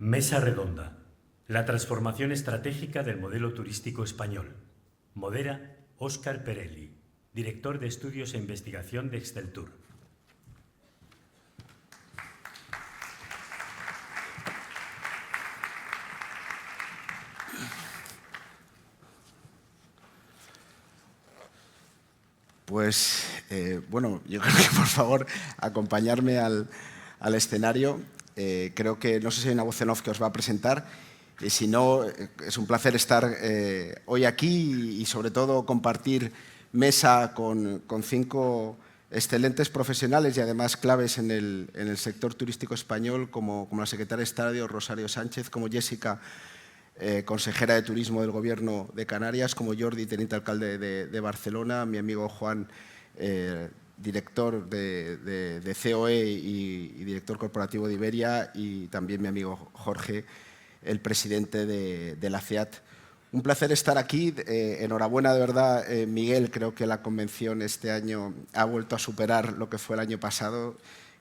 Mesa redonda. La transformación estratégica del modelo turístico español. Modera Óscar Perelli, director de Estudios e Investigación de Exceltur. Pues, bueno, yo creo que por favor acompañarme al escenario. Creo que, no sé si hay una voz en off que os va a presentar. Si no, es un placer estar hoy aquí y sobre todo compartir mesa con 5 excelentes profesionales y además claves en el sector turístico español, como la secretaria de Estado Rosario Sánchez, como Jessica, consejera de Turismo del Gobierno de Canarias, como Jordi, teniente alcalde de Barcelona, mi amigo Juan, director de COE y director corporativo de Iberia, y también mi amigo Jorge, el presidente de la CEAT. Un placer estar aquí. Enhorabuena, de verdad, Miguel. Creo que la convención este año ha vuelto a superar lo que fue el año pasado.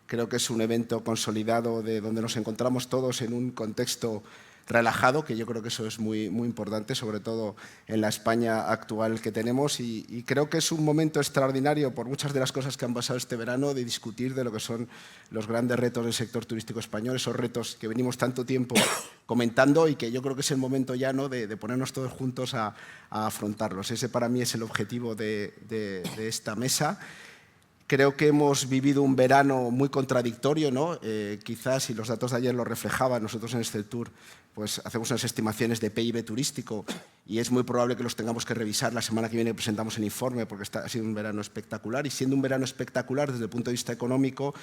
Creo que es un evento consolidado donde nos encontramos todos en un contexto relajado, que yo creo que eso es muy importante, sobre todo en la España actual que tenemos, y creo que es un momento extraordinario por muchas de las cosas que han pasado este verano de discutir de lo que son los grandes retos del sector turístico español, esos retos que venimos tanto tiempo comentando y que yo creo que es el momento ya, ¿no?, de ponernos todos juntos a afrontarlos. Ese para mí es el objetivo de esta mesa. Creo que hemos vivido un verano muy contradictorio, ¿no? Quizás, y los datos de ayer lo reflejaban, nosotros en Exceltur pues hacemos unas estimaciones de PIB turístico y es muy probable que los tengamos que revisar la semana que viene. Presentamos el informe porque ha sido un verano espectacular, y siendo un verano espectacular desde el punto de vista económico,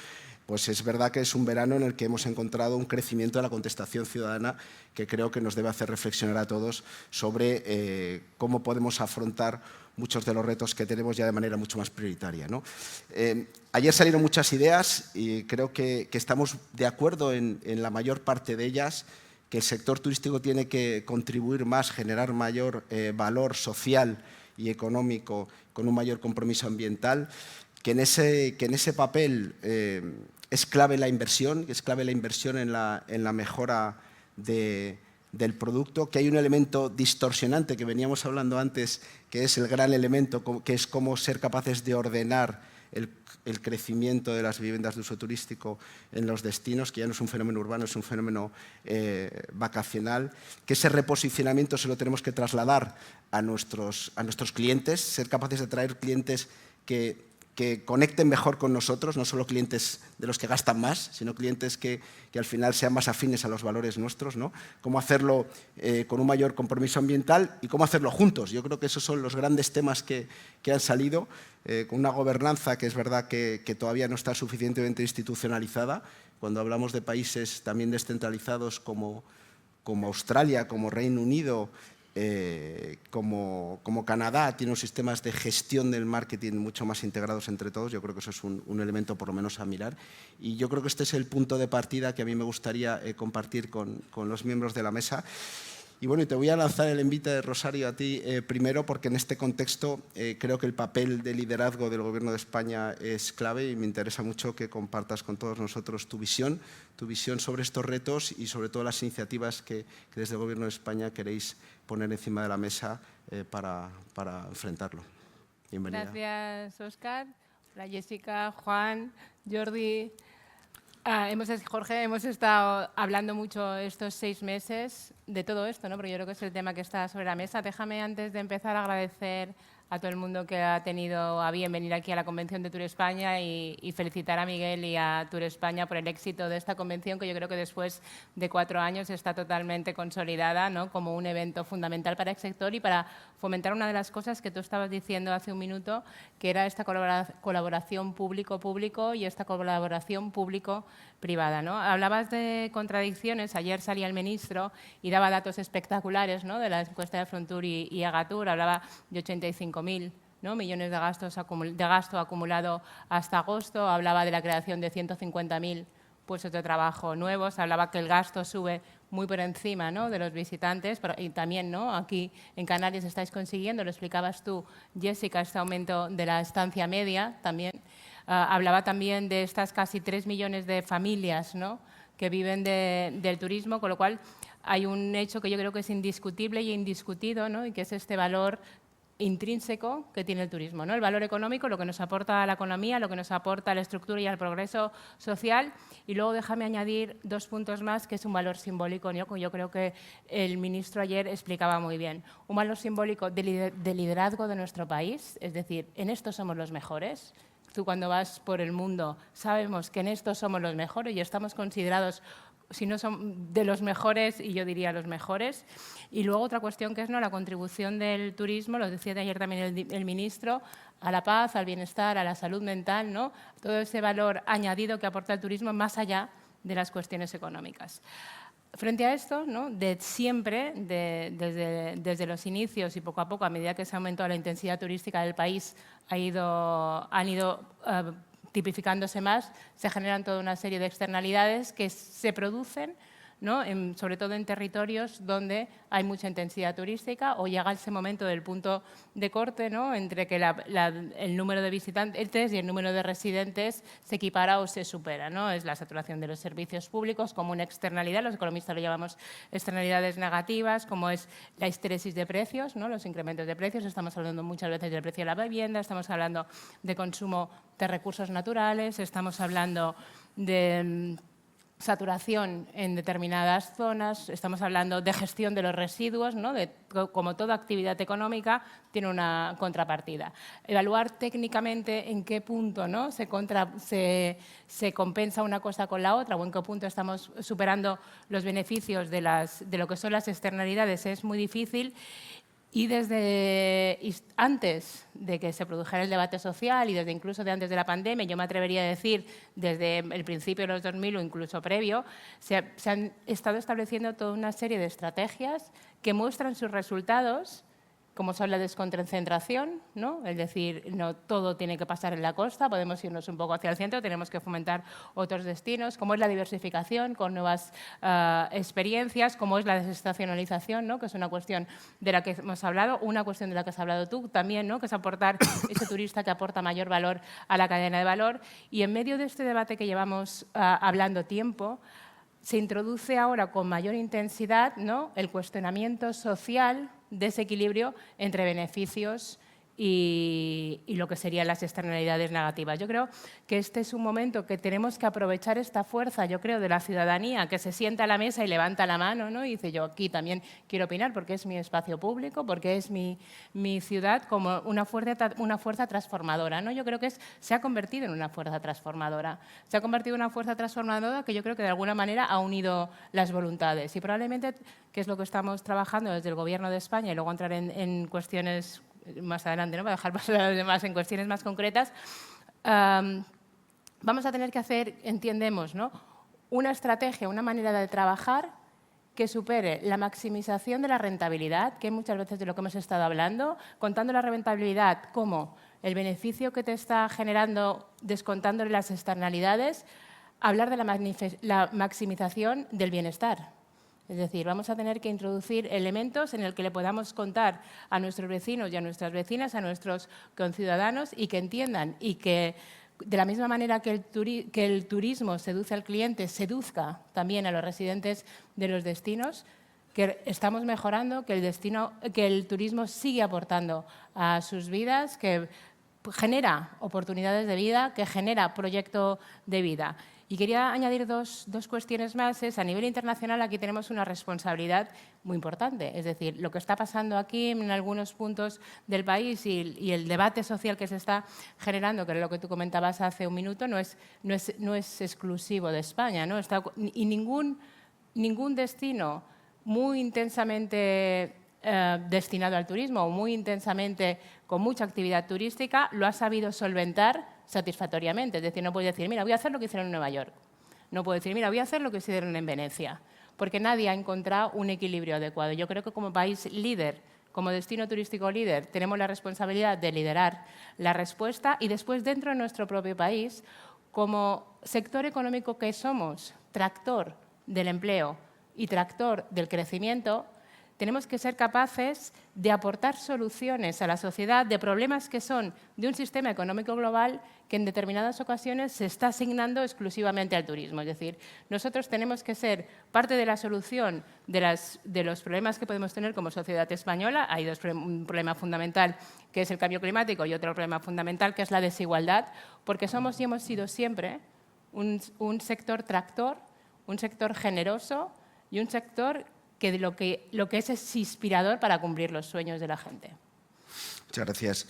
pues es verdad que es un verano en el que hemos encontrado un crecimiento de la contestación ciudadana que creo que nos debe hacer reflexionar a todos sobre cómo podemos afrontar muchos de los retos que tenemos ya de manera mucho más prioritaria, ¿no? Ayer salieron muchas ideas y creo que estamos de acuerdo en la mayor parte de ellas, que el sector turístico tiene que contribuir más, generar mayor valor social y económico con un mayor compromiso ambiental, que en ese papel es clave la inversión, en la mejora del producto, que hay un elemento distorsionante que veníamos hablando antes, que es el gran elemento, que es cómo ser capaces de ordenar el crecimiento de las viviendas de uso turístico en los destinos, que ya no es un fenómeno urbano, es un fenómeno vacacional, que ese reposicionamiento se lo tenemos que trasladar a nuestros clientes, ser capaces de atraer clientes que conecten mejor con nosotros, no solo clientes de los que gastan más, sino clientes que al final sean más afines a los valores nuestros, ¿no? Cómo hacerlo con un mayor compromiso ambiental y cómo hacerlo juntos. Yo creo que esos son los grandes temas que han salido, con una gobernanza que es verdad que todavía no está suficientemente institucionalizada. Cuando hablamos de países también descentralizados como Australia, como Reino Unido, como Canadá, tiene unos sistemas de gestión del marketing mucho más integrados entre todos. Yo creo que eso es un elemento por lo menos a mirar. Y yo creo que este es el punto de partida que a mí me gustaría compartir con los miembros de la mesa. Y bueno, te voy a lanzar el envite, Rosario, a ti primero, porque en este contexto creo que el papel de liderazgo del Gobierno de España es clave y me interesa mucho que compartas con todos nosotros tu visión sobre estos retos y sobre todo las iniciativas que desde el Gobierno de España queréis poner encima de la mesa para enfrentarlo. Bienvenida. Gracias, Óscar. Hola, Jessica, Juan, Jordi. Jorge, hemos estado hablando mucho estos 6 meses de todo esto, ¿no? Porque yo creo que es el tema que está sobre la mesa. Déjame, antes de empezar, agradecer a todo el mundo que ha tenido a bien venir aquí a la Convención de Tour España y felicitar a Miguel y a Tour España por el éxito de esta convención, que yo creo que después de 4 años está totalmente consolidada, ¿no?, como un evento fundamental para el sector y para fomentar una de las cosas que tú estabas diciendo hace un minuto, que era esta colaboración público-público y esta colaboración público-privada, ¿no? Hablabas de contradicciones. Ayer salía el ministro y daba datos espectaculares, ¿no?, de la encuesta de Frontur y Agatur. Hablaba de 85.000, ¿no?, millones de gasto acumulado hasta agosto. Hablaba de la creación de 150.000 puestos de trabajo nuevos. Hablaba que el gasto sube muy por encima, ¿no?, de los visitantes, y también, ¿no?, aquí en Canarias estáis consiguiendo, lo explicabas tú, Jessica, este aumento de la estancia media también. Hablaba también de estas casi 3 millones de familias, ¿no?, que viven del turismo, con lo cual hay un hecho que yo creo que es indiscutible y indiscutido, ¿no? Y que es este valor intrínseco que tiene el turismo, ¿no? El valor económico, lo que nos aporta a la economía, lo que nos aporta a la estructura y al progreso social. Y luego déjame añadir 2 puntos más, que es un valor simbólico, ¿no? Que yo creo que el ministro ayer explicaba muy bien. Un valor simbólico de liderazgo de nuestro país, es decir, en esto somos los mejores. Tú cuando vas por el mundo sabemos que en esto somos los mejores y estamos considerados, si no son de los mejores, y yo diría los mejores. Y luego otra cuestión que es, ¿no?, la contribución del turismo, lo decía de ayer también el ministro, a la paz, al bienestar, a la salud mental, ¿no? Todo ese valor añadido que aporta el turismo más allá de las cuestiones económicas. Frente a esto, ¿no?, de siempre, desde los inicios y poco a poco, a medida que se ha aumentado la intensidad turística del país, han ido tipificándose más, se generan toda una serie de externalidades que se producen, ¿no?, sobre todo en territorios donde hay mucha intensidad turística o llega ese momento del punto de corte, ¿no?, entre que el número de visitantes y el número de residentes se equipara o se supera, ¿no? Es la saturación de los servicios públicos como una externalidad, los economistas lo llamamos externalidades negativas, como es la histeresis de precios, ¿no?, los incrementos de precios. Estamos hablando muchas veces del precio de la vivienda, estamos hablando de consumo de recursos naturales, estamos hablando de saturación en determinadas zonas, estamos hablando de gestión de los residuos, ¿no?, como toda actividad económica tiene una contrapartida. Evaluar técnicamente en qué punto, ¿no?, se compensa una cosa con la otra o en qué punto estamos superando los beneficios de lo que son las externalidades es muy difícil. Y desde antes de que se produjera el debate social y desde incluso de antes de la pandemia, yo me atrevería a decir desde el principio de los 2000 o incluso previo, se han estado estableciendo toda una serie de estrategias que muestran sus resultados, como son la desconcentración, ¿no?, es decir, no todo tiene que pasar en la costa, podemos irnos un poco hacia el centro, tenemos que fomentar otros destinos, como es la diversificación con nuevas experiencias, como es la desestacionalización, ¿no?, que es una cuestión de la que hemos hablado, una cuestión de la que has hablado tú también, ¿no?, que es aportar ese turista que aporta mayor valor a la cadena de valor. Y en medio de este debate que llevamos hablando tiempo, se introduce ahora con mayor intensidad, ¿no?, el cuestionamiento social de ese equilibrio entre beneficios y lo que serían las externalidades negativas. Yo creo que este es un momento que tenemos que aprovechar esta fuerza, yo creo, de la ciudadanía, que se sienta a la mesa y levanta la mano, ¿no?, y dice, yo aquí también quiero opinar porque es mi espacio público, porque es mi ciudad, como una fuerza transformadora, ¿no? Yo creo que se ha convertido en una fuerza transformadora. Se ha convertido en una fuerza transformadora que yo creo que de alguna manera ha unido las voluntades. Y probablemente, que es lo que estamos trabajando desde el Gobierno de España, y luego entrar en cuestiones más adelante, ¿no?, para dejar pasar a los demás en cuestiones más concretas, vamos a tener que hacer, entendemos, ¿no?, una estrategia, una manera de trabajar que supere la maximización de la rentabilidad, que muchas veces de lo que hemos estado hablando, contando la rentabilidad como el beneficio que te está generando, descontándole las externalidades, hablar de la maximización del bienestar. Es decir, vamos a tener que introducir elementos en el que le podamos contar a nuestros vecinos y a nuestras vecinas, a nuestros conciudadanos, y que entiendan y que, de la misma manera que el turismo seduce al cliente, seduzca también a los residentes de los destinos, que estamos mejorando, que el turismo sigue aportando a sus vidas, que genera oportunidades de vida, que genera proyecto de vida. Y quería añadir dos cuestiones más. A nivel internacional aquí tenemos una responsabilidad muy importante. Es decir, lo que está pasando aquí en algunos puntos del país y el debate social que se está generando, que es lo que tú comentabas hace un minuto, no es exclusivo de España, ¿no? Y ningún destino muy intensamente destinado al turismo o muy intensamente con mucha actividad turística lo ha sabido solventar satisfactoriamente. Es decir, no puedes decir, mira, voy a hacer lo que hicieron en Nueva York. No puedo decir, mira, voy a hacer lo que hicieron en Venecia. Porque nadie ha encontrado un equilibrio adecuado. Yo creo que como país líder, como destino turístico líder, tenemos la responsabilidad de liderar la respuesta y después dentro de nuestro propio país, como sector económico que somos, tractor del empleo y tractor del crecimiento, tenemos que ser capaces de aportar soluciones a la sociedad de problemas que son de un sistema económico global que en determinadas ocasiones se está asignando exclusivamente al turismo. Es decir, nosotros tenemos que ser parte de la solución de los problemas que podemos tener como sociedad española. Hay un problema fundamental, que es el cambio climático, y otro problema fundamental, que es la desigualdad, porque somos y hemos sido siempre un sector tractor, un sector generoso y un sector que lo que es inspirador para cumplir los sueños de la gente. Muchas gracias.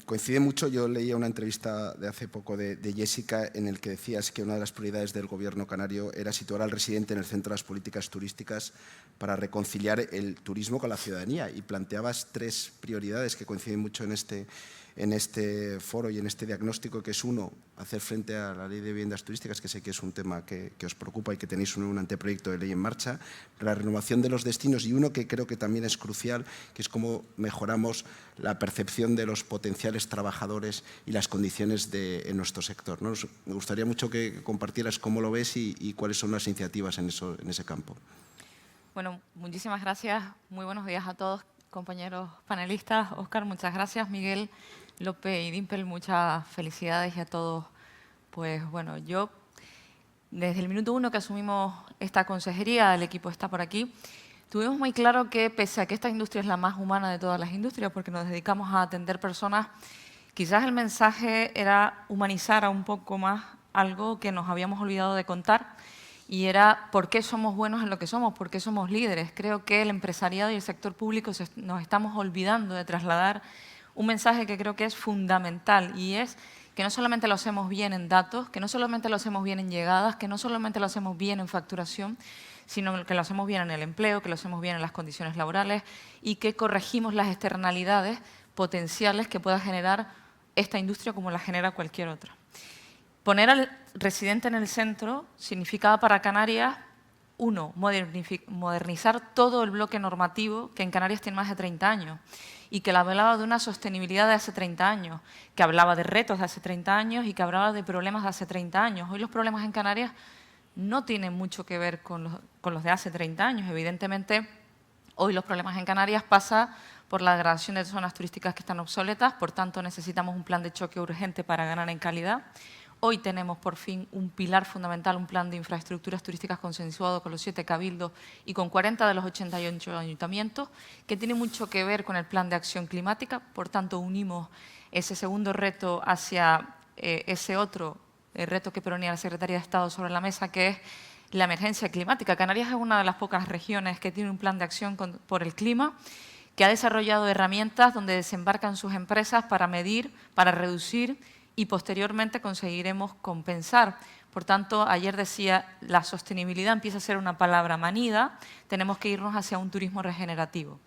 Coincide mucho, yo leía una entrevista de hace poco de Jessica en el que decías que una de las prioridades del Gobierno canario era situar al residente en el centro de las políticas turísticas para reconciliar el turismo con la ciudadanía, y planteabas 3 prioridades que coinciden mucho en este foro y en este diagnóstico, que es 1, hacer frente a la ley de viviendas turísticas, que sé que es un tema que os preocupa y que tenéis un anteproyecto de ley en marcha, la renovación de los destinos, y uno que creo que también es crucial, que es cómo mejoramos la percepción de los potenciales trabajadores y las condiciones en nuestro sector, ¿no? Me gustaría mucho que compartieras cómo lo ves y cuáles son las iniciativas en ese campo. Bueno, muchísimas gracias. Muy buenos días a todos, compañeros panelistas. Óscar, muchas gracias. Miguel, Lope y Dimpel, muchas felicidades, y a todos. Pues bueno, yo desde el minuto 1 que asumimos esta consejería, el equipo está por aquí, tuvimos muy claro que pese a que esta industria es la más humana de todas las industrias, porque nos dedicamos a atender personas, quizás el mensaje era humanizar un poco más algo que nos habíamos olvidado de contar, y era por qué somos buenos en lo que somos, por qué somos líderes. Creo que el empresariado y el sector público nos estamos olvidando de trasladar un mensaje que creo que es fundamental, y es que no solamente lo hacemos bien en datos, que no solamente lo hacemos bien en llegadas, que no solamente lo hacemos bien en facturación, sino que lo hacemos bien en el empleo, que lo hacemos bien en las condiciones laborales, y que corregimos las externalidades potenciales que pueda generar esta industria como la genera cualquier otra. Poner al residente en el centro significaba para Canarias, 1, modernizar todo el bloque normativo que en Canarias tiene más de 30 años y que hablaba de una sostenibilidad de hace 30 años, que hablaba de retos de hace 30 años y que hablaba de problemas de hace 30 años. Hoy los problemas en Canarias no tienen mucho que ver con los de hace 30 años. Evidentemente, hoy los problemas en Canarias pasan por la degradación de zonas turísticas que están obsoletas, por tanto necesitamos un plan de choque urgente para ganar en calidad. Hoy tenemos por fin un pilar fundamental, un plan de infraestructuras turísticas consensuado con los 7 cabildos y con 40 de los 88 ayuntamientos, que tiene mucho que ver con el plan de acción climática. Por tanto, unimos ese segundo reto hacia ese otro reto que ponía la Secretaría de Estado sobre la mesa, que es la emergencia climática. Canarias es una de las pocas regiones que tiene un plan de acción por el clima, que ha desarrollado herramientas donde desembarcan sus empresas para medir, para reducir, y posteriormente conseguiremos compensar. Por tanto, ayer decía, la sostenibilidad empieza a ser una palabra manida, tenemos que irnos hacia un turismo regenerativo.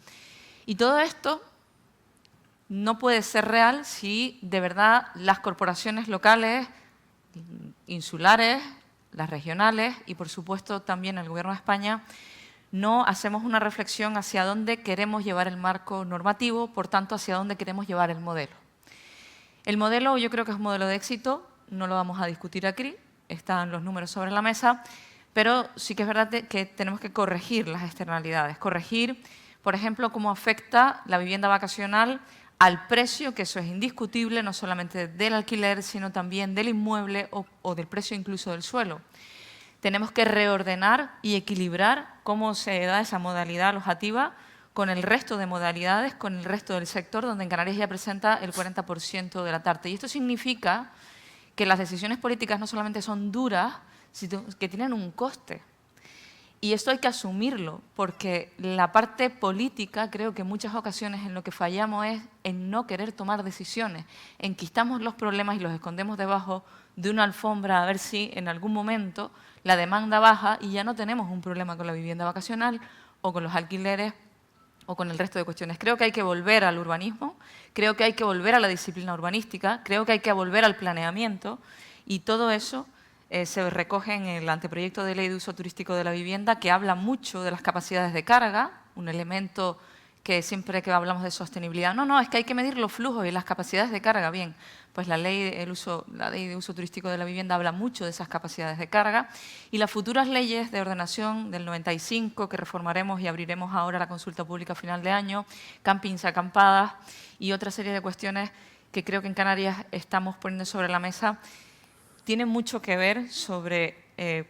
Y todo esto no puede ser real si de verdad las corporaciones locales, insulares, las regionales y por supuesto también el Gobierno de España no hacemos una reflexión hacia dónde queremos llevar el marco normativo, por tanto hacia dónde queremos llevar el modelo. El modelo yo creo que es un modelo de éxito, no lo vamos a discutir aquí, están los números sobre la mesa, pero sí que es verdad que tenemos que corregir las externalidades, corregir, por ejemplo, cómo afecta la vivienda vacacional al precio, que eso es indiscutible, no solamente del alquiler, sino también del inmueble o del precio incluso del suelo. Tenemos que reordenar y equilibrar cómo se da esa modalidad alojativa con el resto de modalidades, con el resto del sector, donde en Canarias ya presenta el 40% de la tarta. Y esto significa que las decisiones políticas no solamente son duras, sino que tienen un coste. Y esto hay que asumirlo, porque la parte política, creo que en muchas ocasiones en lo que fallamos es en no querer tomar decisiones, enquistamos los problemas y los escondemos debajo de una alfombra a ver si en algún momento la demanda baja y ya no tenemos un problema con la vivienda vacacional o con los alquileres o con el resto de cuestiones. Creo que hay que volver al urbanismo, creo que hay que volver a la disciplina urbanística, creo que hay que volver al planeamiento, y todo eso se recoge en el anteproyecto de ley de uso turístico de la vivienda, que habla mucho de las capacidades de carga, un elemento que siempre que hablamos de sostenibilidad, no, es que hay que medir los flujos y las capacidades de carga. Bien, pues la ley de uso turístico de la vivienda habla mucho de esas capacidades de carga, y las futuras leyes de ordenación del 95, que reformaremos y abriremos ahora la consulta pública a final de año, campings, acampadas y otra serie de cuestiones que creo que en Canarias estamos poniendo sobre la mesa, tienen mucho que ver sobre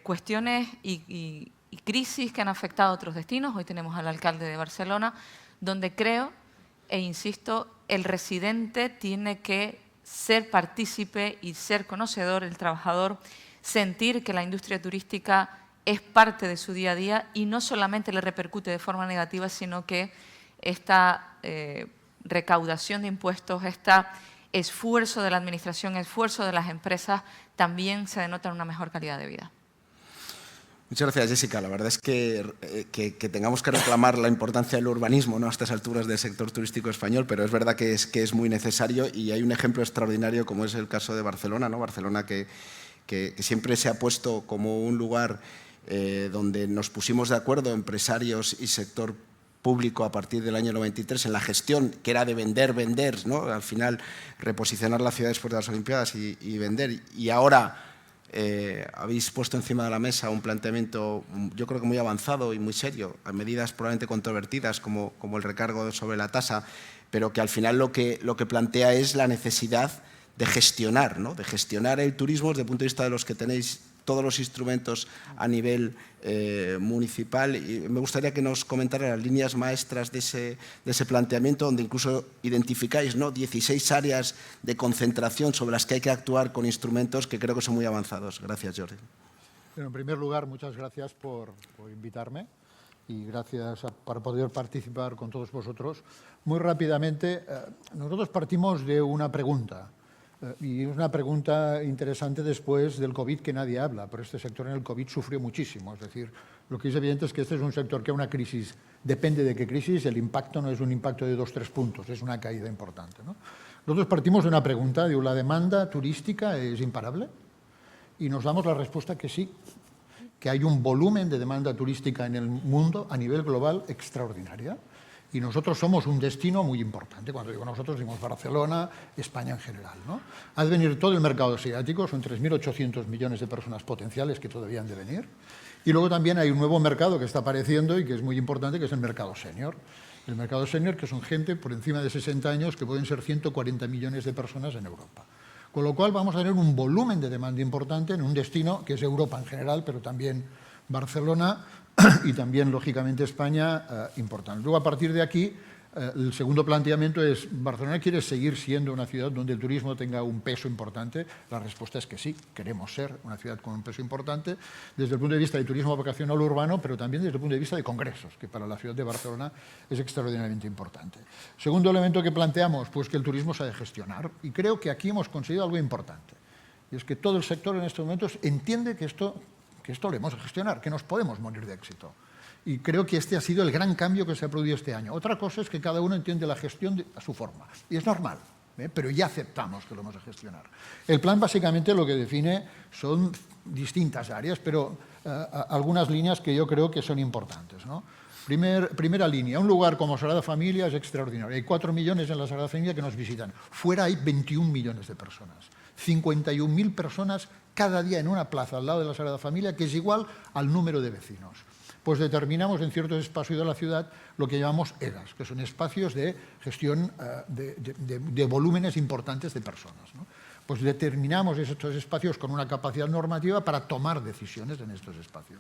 cuestiones y crisis que han afectado a otros destinos. Hoy tenemos al alcalde de Barcelona, donde creo, e insisto, el residente tiene que ser partícipe y ser conocedor, el trabajador, sentir que la industria turística es parte de su día a día y no solamente le repercute de forma negativa, sino que esta recaudación de impuestos, este esfuerzo de la administración, esfuerzo de las empresas, también se denota en una mejor calidad de vida. Muchas gracias, Jessica. La verdad es que tengamos que reclamar la importancia del urbanismo, ¿no?, a estas alturas del sector turístico español, pero es verdad que es muy necesario, y hay un ejemplo extraordinario como es el caso de Barcelona, ¿no? Barcelona que siempre se ha puesto como un lugar donde nos pusimos de acuerdo empresarios y sector público a partir del año 93 en la gestión, que era de vender, ¿no? Al final reposicionar la ciudad después de las Olimpiadas y vender. Y ahora habéis puesto encima de la mesa un planteamiento, yo creo que muy avanzado y muy serio, a medidas probablemente controvertidas como el recargo sobre la tasa, pero que al final lo que plantea es la necesidad de gestionar, ¿no?, de gestionar el turismo desde el punto de vista de los que tenéis todos los instrumentos a nivel municipal. Y me gustaría que nos comentara las líneas maestras de ese planteamiento, donde incluso identificáis, ¿no?, 16 áreas de concentración sobre las que hay que actuar con instrumentos que creo que son muy avanzados. Gracias, Jordi. Bueno, en primer lugar, muchas gracias por invitarme y gracias por poder participar con todos vosotros. Muy rápidamente, nosotros partimos de una pregunta. Y es una pregunta interesante después del COVID, que nadie habla, pero este sector en el COVID sufrió muchísimo. Es decir, lo que es evidente es que este es un sector que a una crisis, depende de qué crisis, el impacto no es un impacto de 2-3 puntos, es una caída importante, ¿no? Nosotros partimos de una pregunta, ¿la demanda turística es imparable? Y nos damos la respuesta que sí, que hay un volumen de demanda turística en el mundo a nivel global extraordinaria. Y nosotros somos un destino muy importante. Cuando digo nosotros, digo Barcelona, España en general, ¿no? Ha de venir todo el mercado asiático, son 3.800 millones de personas potenciales que todavía han de venir. Y luego también hay un nuevo mercado que está apareciendo y que es muy importante, que es el mercado senior. El mercado senior, que son gente por encima de 60 años, que pueden ser 140 millones de personas en Europa. Con lo cual vamos a tener un volumen de demanda importante en un destino que es Europa en general, pero también Barcelona y también, lógicamente, España, importante. Luego, a partir de aquí, el segundo planteamiento es, ¿Barcelona quiere seguir siendo una ciudad donde el turismo tenga un peso importante? La respuesta es que sí, queremos ser una ciudad con un peso importante desde el punto de vista del turismo vacacional urbano, pero también desde el punto de vista de congresos, que para la ciudad de Barcelona es extraordinariamente importante. Segundo elemento que planteamos, pues que el turismo se ha de gestionar, y creo que aquí hemos conseguido algo importante, y es que todo el sector en estos momentos entiende que esto lo hemos de gestionar, que nos podemos morir de éxito. Y creo que este ha sido el gran cambio que se ha producido este año. Otra cosa es que cada uno entiende la gestión a su forma. Y es normal, pero ya aceptamos que lo hemos de gestionar. El plan básicamente lo que define son distintas áreas, pero algunas líneas que yo creo que son importantes, ¿no? Primera línea, un lugar como Sagrada Familia es extraordinario. Hay 4 millones en la Sagrada Familia que nos visitan. Fuera hay 21 millones de personas. 51.000 personas cada día en una plaza al lado de la Sagrada Familia, que es igual al número de vecinos. Pues determinamos en ciertos espacios de la ciudad lo que llamamos EGAs, que son espacios de gestión de volúmenes importantes de personas, ¿no? Pues determinamos estos espacios con una capacidad normativa para tomar decisiones en estos espacios.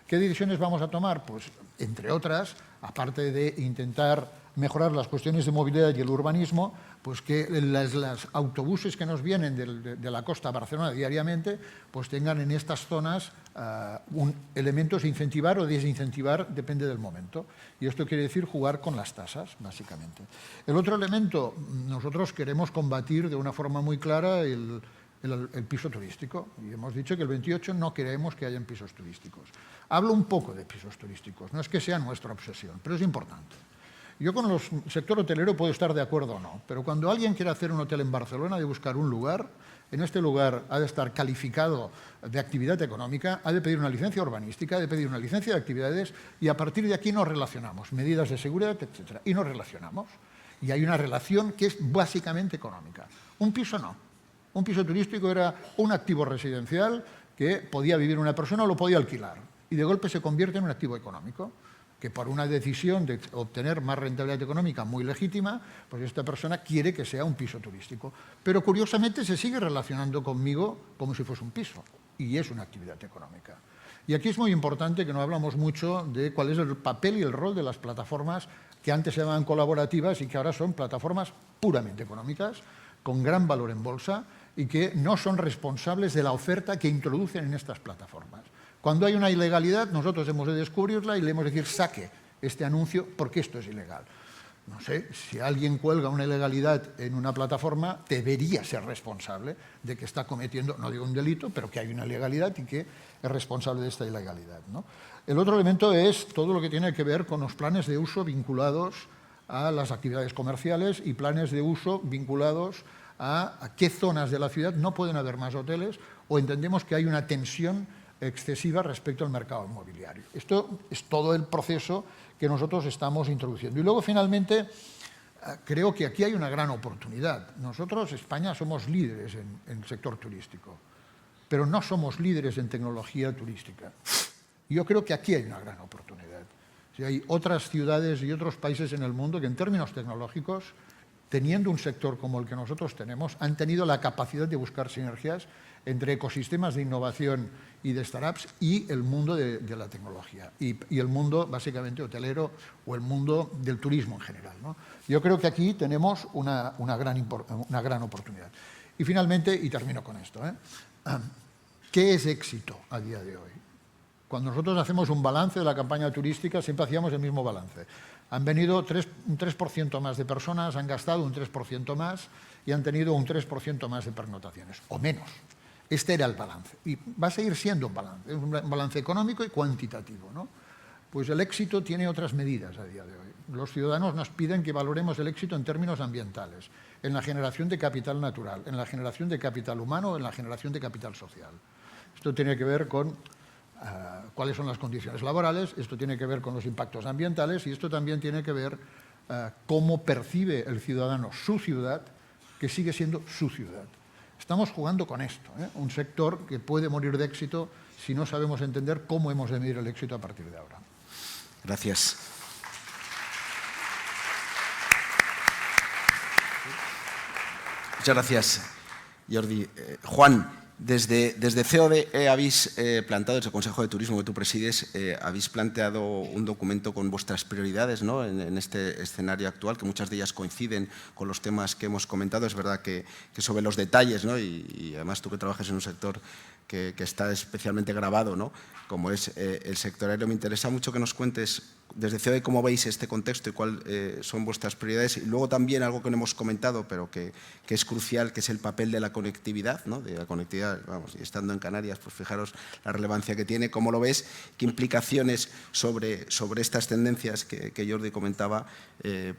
¿Qué decisiones vamos a tomar? Pues, entre otras, aparte de intentar mejorar las cuestiones de movilidad y el urbanismo, pues que los autobuses que nos vienen de la costa a Barcelona diariamente, pues tengan en estas zonas elementos de incentivar o desincentivar, depende del momento. Y esto quiere decir jugar con las tasas, básicamente. El otro elemento, nosotros queremos combatir de una forma muy clara el piso turístico. Y hemos dicho que el 28 no queremos que hayan pisos turísticos. Hablo un poco de pisos turísticos, no es que sea nuestra obsesión, pero es importante. Yo con el sector hotelero puedo estar de acuerdo o no, pero cuando alguien quiere hacer un hotel en Barcelona, ha de buscar un lugar, en este lugar ha de estar calificado de actividad económica, ha de pedir una licencia urbanística, ha de pedir una licencia de actividades y a partir de aquí nos relacionamos, medidas de seguridad, etcétera, y nos relacionamos. Y hay una relación que es básicamente económica. Un piso no. Un piso turístico era un activo residencial que podía vivir una persona o lo podía alquilar y de golpe se convierte en un activo económico que por una decisión de obtener más rentabilidad económica muy legítima, pues esta persona quiere que sea un piso turístico. Pero curiosamente se sigue relacionando conmigo como si fuese un piso y es una actividad económica. Y aquí es muy importante que no hablamos mucho de cuál es el papel y el rol de las plataformas que antes se llamaban colaborativas y que ahora son plataformas puramente económicas, con gran valor en bolsa y que no son responsables de la oferta que introducen en estas plataformas. Cuando hay una ilegalidad, nosotros hemos de descubrirla y le hemos de decir, saque este anuncio porque esto es ilegal. No sé, si alguien cuelga una ilegalidad en una plataforma, debería ser responsable de que está cometiendo, no digo un delito, pero que hay una ilegalidad y que es responsable de esta ilegalidad, ¿no? El otro elemento es todo lo que tiene que ver con los planes de uso vinculados a las actividades comerciales y planes de uso vinculados a qué zonas de la ciudad no pueden haber más hoteles o entendemos que hay una tensión excesiva respecto al mercado inmobiliario. Esto es todo el proceso que nosotros estamos introduciendo. Y luego, finalmente, creo que aquí hay una gran oportunidad. Nosotros, España, somos líderes en el sector turístico, pero no somos líderes en tecnología turística. Yo creo que aquí hay una gran oportunidad. Si hay otras ciudades y otros países en el mundo que, en términos tecnológicos, teniendo un sector como el que nosotros tenemos, han tenido la capacidad de buscar sinergias entre ecosistemas de innovación y de startups y el mundo de la tecnología y el mundo básicamente hotelero o el mundo del turismo en general, ¿no? Yo creo que aquí tenemos una gran oportunidad. Y finalmente, y termino con esto, ¿qué es éxito a día de hoy? Cuando nosotros hacemos un balance de la campaña turística, siempre hacíamos el mismo balance. Han venido un 3% más de personas, han gastado un 3% más y han tenido un 3% más de pernotaciones, o menos. Este era el balance. Y va a seguir siendo un balance económico y cuantitativo, ¿no? Pues el éxito tiene otras medidas a día de hoy. Los ciudadanos nos piden que valoremos el éxito en términos ambientales, en la generación de capital natural, en la generación de capital humano, en la generación de capital social. Esto tiene que ver con cuáles son las condiciones laborales, esto tiene que ver con los impactos ambientales y esto también tiene que ver cómo percibe el ciudadano su ciudad, que sigue siendo su ciudad. Estamos jugando con esto, un sector que puede morir de éxito si no sabemos entender cómo hemos de medir el éxito a partir de ahora. Gracias. Muchas gracias, Jordi. Juan, desde CODE habéis plantado, desde el Consejo de Turismo que tú presides, habéis planteado un documento con vuestras prioridades, ¿no? en este escenario actual, que muchas de ellas coinciden con los temas que hemos comentado. Es verdad que sobre los detalles, ¿no? y además tú que trabajas en un sector que está especialmente grabado, ¿no? como es el sector aéreo, me interesa mucho que nos cuentes desde CODE cómo veis este contexto y cuáles son vuestras prioridades. Y luego también algo que no hemos comentado, pero que es crucial, que es el papel de la conectividad, ¿no? De la conectividad, vamos, y estando en Canarias, pues fijaros la relevancia que tiene, cómo lo ves, qué implicaciones sobre estas tendencias que Jordi comentaba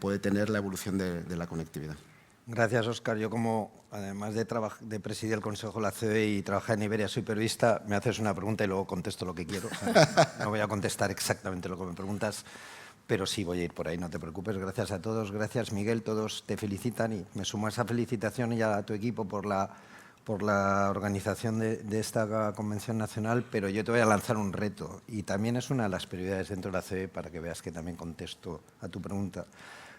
puede tener la evolución de la conectividad. Gracias, Óscar. Yo, como además de presidir el Consejo de la CODE y trabajar en Iberia Supervista, me haces una pregunta y luego contesto lo que quiero. O sea, no voy a contestar exactamente lo que me preguntas, pero sí voy a ir por ahí, no te preocupes. Gracias a todos, gracias Miguel, todos te felicitan y me sumo a esa felicitación y a tu equipo por la organización de esta convención nacional, pero yo te voy a lanzar un reto y también es una de las prioridades dentro de la CODE para que veas que también contesto a tu pregunta.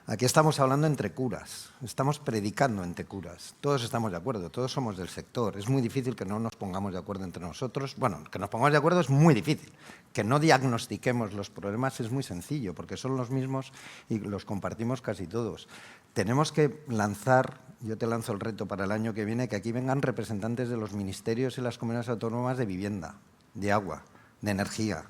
Aquí estamos hablando entre curas, estamos predicando entre curas, todos estamos de acuerdo, todos somos del sector, es muy difícil que no nos pongamos de acuerdo entre nosotros, bueno, que nos pongamos de acuerdo es muy difícil, que no diagnostiquemos los problemas es muy sencillo, porque son los mismos y los compartimos casi todos. Tenemos que lanzar, yo te lanzo el reto para el año que viene, que aquí vengan representantes de los ministerios y las comunidades autónomas de vivienda, de agua, de energía,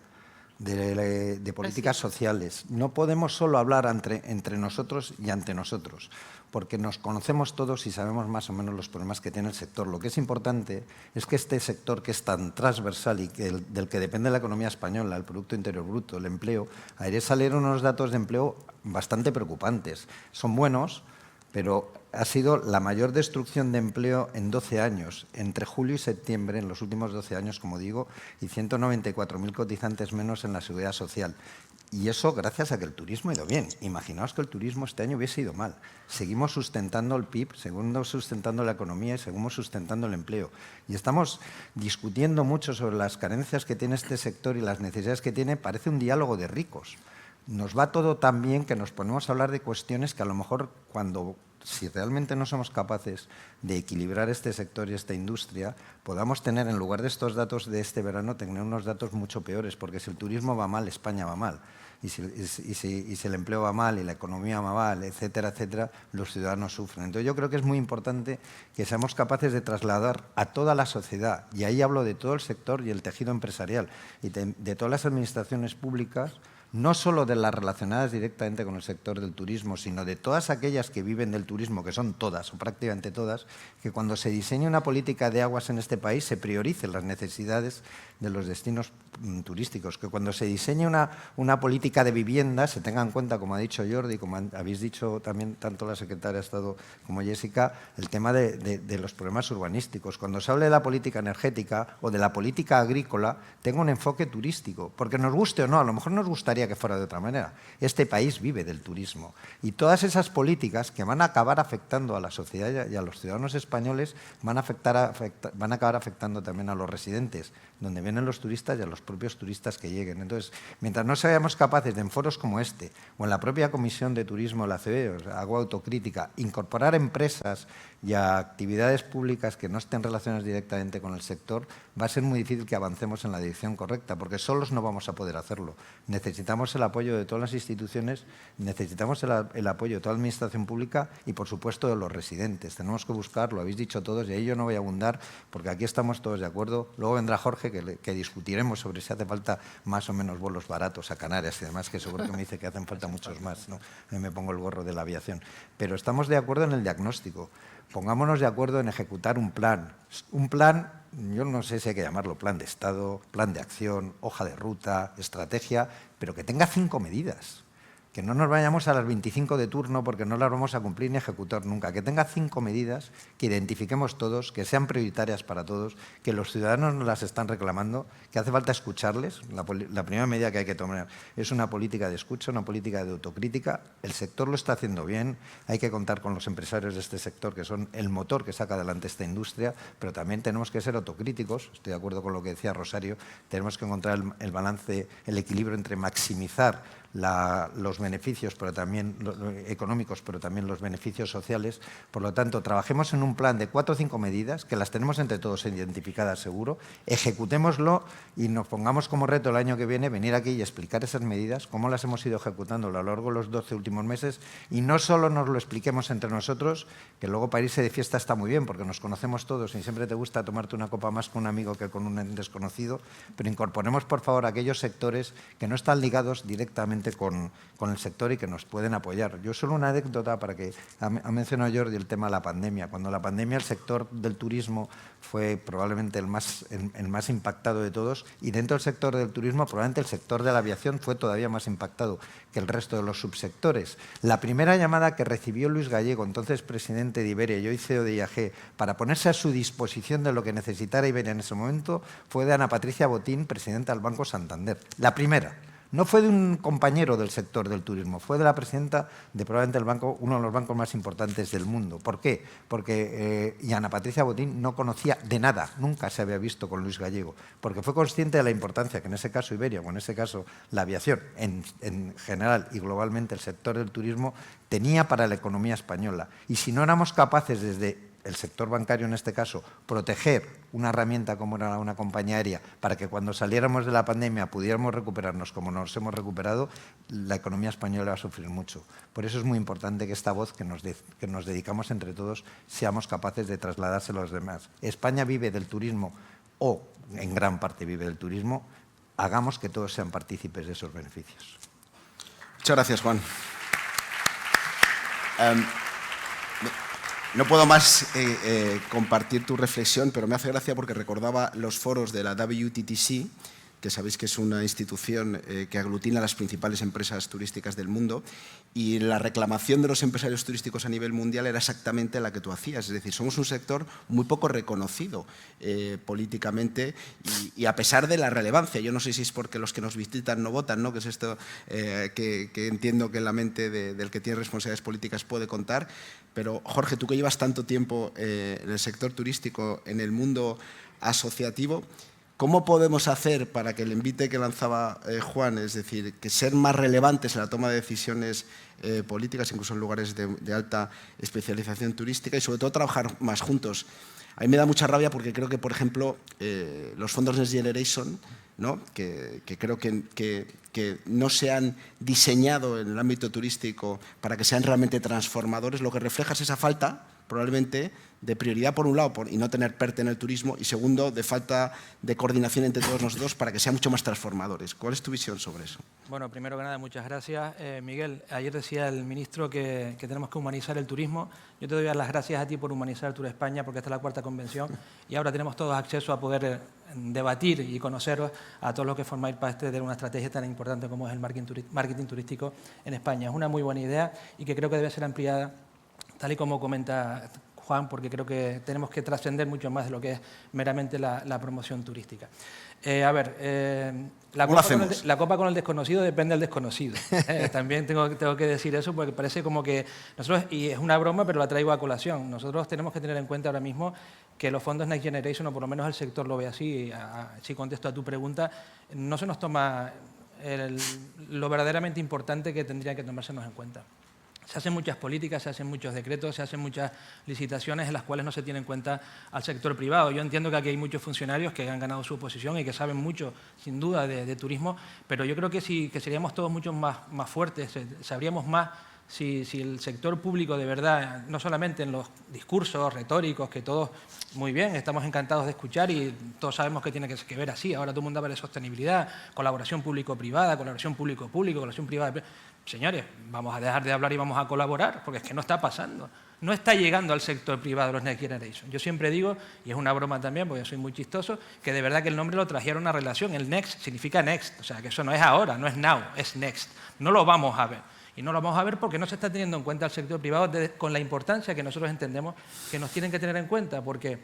de políticas sociales. No podemos solo hablar entre nosotros y ante nosotros, porque nos conocemos todos y sabemos más o menos los problemas que tiene el sector. Lo que es importante es que este sector, que es tan transversal y del que depende la economía española, el Producto Interior Bruto, el empleo, ayer salieron unos datos de empleo bastante preocupantes. Son buenos, pero ha sido la mayor destrucción de empleo en 12 años, entre julio y septiembre, en los últimos 12 años, como digo, y 194.000 cotizantes menos en la Seguridad Social. Y eso gracias a que el turismo ha ido bien. Imaginaos que el turismo este año hubiese ido mal. Seguimos sustentando el PIB, seguimos sustentando la economía y seguimos sustentando el empleo. Y estamos discutiendo mucho sobre las carencias que tiene este sector y las necesidades que tiene. Parece un diálogo de ricos. Nos va todo tan bien que nos ponemos a hablar de cuestiones que a lo mejor si realmente no somos capaces de equilibrar este sector y esta industria, podamos tener, en lugar de estos datos de este verano, tener unos datos mucho peores, porque si el turismo va mal, España va mal. Y si el empleo va mal y la economía va mal, etcétera, etcétera, los ciudadanos sufren. Entonces yo creo que es muy importante que seamos capaces de trasladar a toda la sociedad, y ahí hablo de todo el sector y el tejido empresarial, y de todas las administraciones públicas, no solo de las relacionadas directamente con el sector del turismo, sino de todas aquellas que viven del turismo, que son todas o prácticamente todas, que cuando se diseñe una política de aguas en este país se prioricen las necesidades de los destinos turísticos, que cuando se diseñe una política de vivienda se tenga en cuenta, como ha dicho Jordi, como habéis dicho también tanto la secretaria de Estado como Jessica, el tema de los problemas urbanísticos. Cuando se hable de la política energética o de la política agrícola, tenga un enfoque turístico, porque nos guste o no, a lo mejor nos gustaría que fuera de otra manera. Este país vive del turismo y todas esas políticas que van a acabar afectando a la sociedad y a los ciudadanos españoles van a acabar afectando también a los residentes, donde vienen los turistas y a los propios turistas que lleguen. Entonces, mientras no seamos capaces de, en foros como este o en la propia Comisión de Turismo de la CBE, hago autocrítica, incorporar empresas y a actividades públicas que no estén relacionadas directamente con el sector, va a ser muy difícil que avancemos en la dirección correcta, porque solos no vamos a poder hacerlo. Necesitamos el apoyo de todas las instituciones, necesitamos el apoyo de toda la administración pública y, por supuesto, de los residentes. Tenemos que buscar, lo habéis dicho todos, y ahí yo no voy a abundar, porque aquí estamos todos de acuerdo. Luego vendrá Jorge, que discutiremos sobre si hace falta más o menos vuelos baratos a Canarias y demás, que seguro que me dice que hacen falta muchos más, ¿no? A mí me pongo el gorro de la aviación. Pero estamos de acuerdo en el diagnóstico. Pongámonos de acuerdo en ejecutar un plan. Un plan, yo no sé si hay que llamarlo plan de Estado, plan de acción, hoja de ruta, estrategia, pero que tenga 5 medidas. Que no nos vayamos a las 25 de turno porque no las vamos a cumplir ni ejecutar nunca. Que tenga 5 medidas, que identifiquemos todos, que sean prioritarias para todos, que los ciudadanos nos las están reclamando, que hace falta escucharles. La primera medida que hay que tomar es una política de escucha, una política de autocrítica. El sector lo está haciendo bien, hay que contar con los empresarios de este sector, que son el motor que saca adelante esta industria, pero también tenemos que ser autocríticos. Estoy de acuerdo con lo que decía Rosario, tenemos que encontrar el balance, el equilibrio entre maximizar los beneficios económicos, pero también los beneficios sociales. Por lo tanto, trabajemos en un plan de 4 o 5 medidas, que las tenemos entre todos identificadas seguro, ejecutémoslo y nos pongamos como reto el año que viene venir aquí y explicar esas medidas, cómo las hemos ido ejecutando a lo largo de los 12 últimos meses, y no solo nos lo expliquemos entre nosotros, que luego para irse de fiesta está muy bien, porque nos conocemos todos y siempre te gusta tomarte una copa más con un amigo que con un desconocido, pero incorporemos, por favor, aquellos sectores que no están ligados directamente con el sector y que nos pueden apoyar. Yo solo una anécdota para que ha mencionado Jordi el tema de la pandemia. Cuando la pandemia, el sector del turismo fue probablemente el más impactado de todos, y dentro del sector del turismo probablemente el sector de la aviación fue todavía más impactado que el resto de los subsectores. La primera llamada que recibió Luis Gallego, entonces presidente de Iberia y hoy CEO de IAG, para ponerse a su disposición de lo que necesitara Iberia en ese momento, fue de Ana Patricia Botín, presidenta del Banco Santander. La primera. No fue de un compañero del sector del turismo, fue de la presidenta de probablemente uno de los bancos más importantes del mundo. ¿Por qué? Porque Ana Patricia Botín no conocía de nada, nunca se había visto con Luis Gallego, porque fue consciente de la importancia que en ese caso Iberia, o en ese caso la aviación, en general y globalmente el sector del turismo, tenía para la economía española. Y si no éramos capaces desde el sector bancario en este caso, proteger una herramienta como era una compañía aérea para que cuando saliéramos de la pandemia pudiéramos recuperarnos como nos hemos recuperado, la economía española va a sufrir mucho. Por eso es muy importante que esta voz que nos dedicamos entre todos seamos capaces de trasladárselo a los demás. España vive del turismo, o en gran parte vive del turismo, hagamos que todos sean partícipes de esos beneficios. Muchas gracias, Juan. No puedo más compartir tu reflexión, pero me hace gracia porque recordaba los foros de la WTTC que sabéis que es una institución que aglutina las principales empresas turísticas del mundo, y la reclamación de los empresarios turísticos a nivel mundial era exactamente la que tú hacías. Es decir, somos un sector muy poco reconocido políticamente y a pesar de la relevancia. Yo no sé si es porque los que nos visitan no votan, ¿no? Que es esto que entiendo que en la mente del que tiene responsabilidades políticas puede contar. Pero, Jorge, tú que llevas tanto tiempo en el sector turístico, en el mundo asociativo, ¿cómo podemos hacer para que el envite que lanzaba Juan, es decir, que ser más relevantes en la toma de decisiones políticas, incluso en lugares de alta especialización turística, y sobre todo trabajar más juntos? A mí me da mucha rabia porque creo que, por ejemplo, los fondos Next Generation, ¿no? que creo que no se han diseñado en el ámbito turístico para que sean realmente transformadores, lo que refleja es esa falta, probablemente, de prioridad por un lado y no tener PERTE en el turismo, y segundo, de falta de coordinación entre todos nosotros para que sean mucho más transformadores. ¿Cuál es tu visión sobre eso? Bueno, primero que nada, muchas gracias. Miguel, ayer decía el ministro que tenemos que humanizar el turismo. Yo te doy las gracias a ti por humanizar el Tour de España, porque esta es la 4ª convención y ahora tenemos todos acceso a poder debatir y conoceros a todos los que formáis parte de una estrategia tan importante como es el marketing turístico en España. Es una muy buena idea y que creo que debe ser ampliada, tal y como comenta Juan, porque creo que tenemos que trascender mucho más de lo que es meramente la promoción turística. La copa con el desconocido depende del desconocido. También tengo que decir eso porque parece como que nosotros, y es una broma, pero la traigo a colación, nosotros tenemos que tener en cuenta ahora mismo que los fondos Next Generation, o por lo menos el sector lo ve así, si contesto a tu pregunta, no se nos toma lo verdaderamente importante que tendrían que tomársenos en cuenta. Se hacen muchas políticas, se hacen muchos decretos, se hacen muchas licitaciones en las cuales no se tiene en cuenta al sector privado. Yo entiendo que aquí hay muchos funcionarios que han ganado su oposición y que saben mucho, sin duda, de turismo, pero yo creo que seríamos todos mucho más fuertes, sabríamos más si el sector público de verdad, no solamente en los discursos retóricos, que todos muy bien, estamos encantados de escuchar y todos sabemos que tiene que ver así. Ahora todo el mundo habla de sostenibilidad, colaboración público-privada, colaboración público-público, colaboración privada. Señores, vamos a dejar de hablar y vamos a colaborar, porque es que no está pasando. No está llegando al sector privado los Next Generation. Yo siempre digo, y es una broma también, porque soy muy chistoso, que de verdad que el nombre lo trajeron a relación. El Next significa Next, o sea, que eso no es ahora, no es now, es Next. No lo vamos a ver. Y no lo vamos a ver porque no se está teniendo en cuenta el sector privado con la importancia que nosotros entendemos que nos tienen que tener en cuenta, porque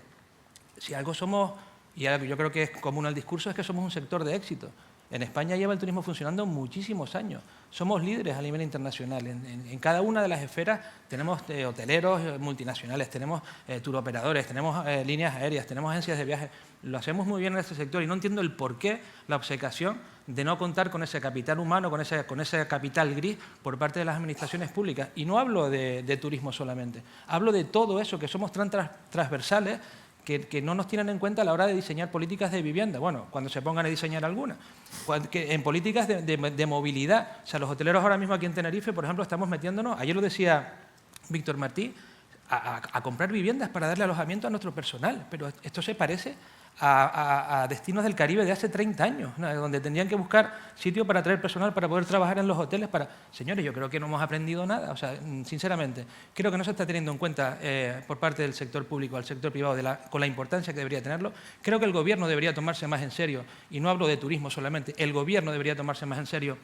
si algo somos, y algo yo creo que es común al discurso, es que somos un sector de éxito. En España lleva el turismo funcionando muchísimos años. Somos líderes a nivel internacional. En cada una de las esferas tenemos hoteleros multinacionales, tenemos turoperadores, tenemos líneas aéreas, tenemos agencias de viajes. Lo hacemos muy bien en este sector y no entiendo el porqué, la obcecación de no contar con ese capital humano, con ese capital gris por parte de las administraciones públicas. Y no hablo de turismo solamente, hablo de todo eso, que somos tan transversales, que no nos tienen en cuenta a la hora de diseñar políticas de vivienda. Bueno, cuando se pongan a diseñar algunas. En políticas de movilidad. O sea, los hoteleros ahora mismo aquí en Tenerife, por ejemplo, estamos metiéndonos, ayer lo decía Víctor Martí, a comprar viviendas para darle alojamiento a nuestro personal. Pero esto se parece a destinos del Caribe de hace 30 años, ¿no? Donde tendrían que buscar sitio para traer personal para poder trabajar en los hoteles. Señores, yo creo que no hemos aprendido nada. O sea, sinceramente, creo que no se está teniendo en cuenta por parte del sector público al sector privado con la importancia que debería tenerlo. Creo que el Gobierno debería tomarse más en serio, y no hablo de turismo solamente, el Gobierno debería tomarse más en serio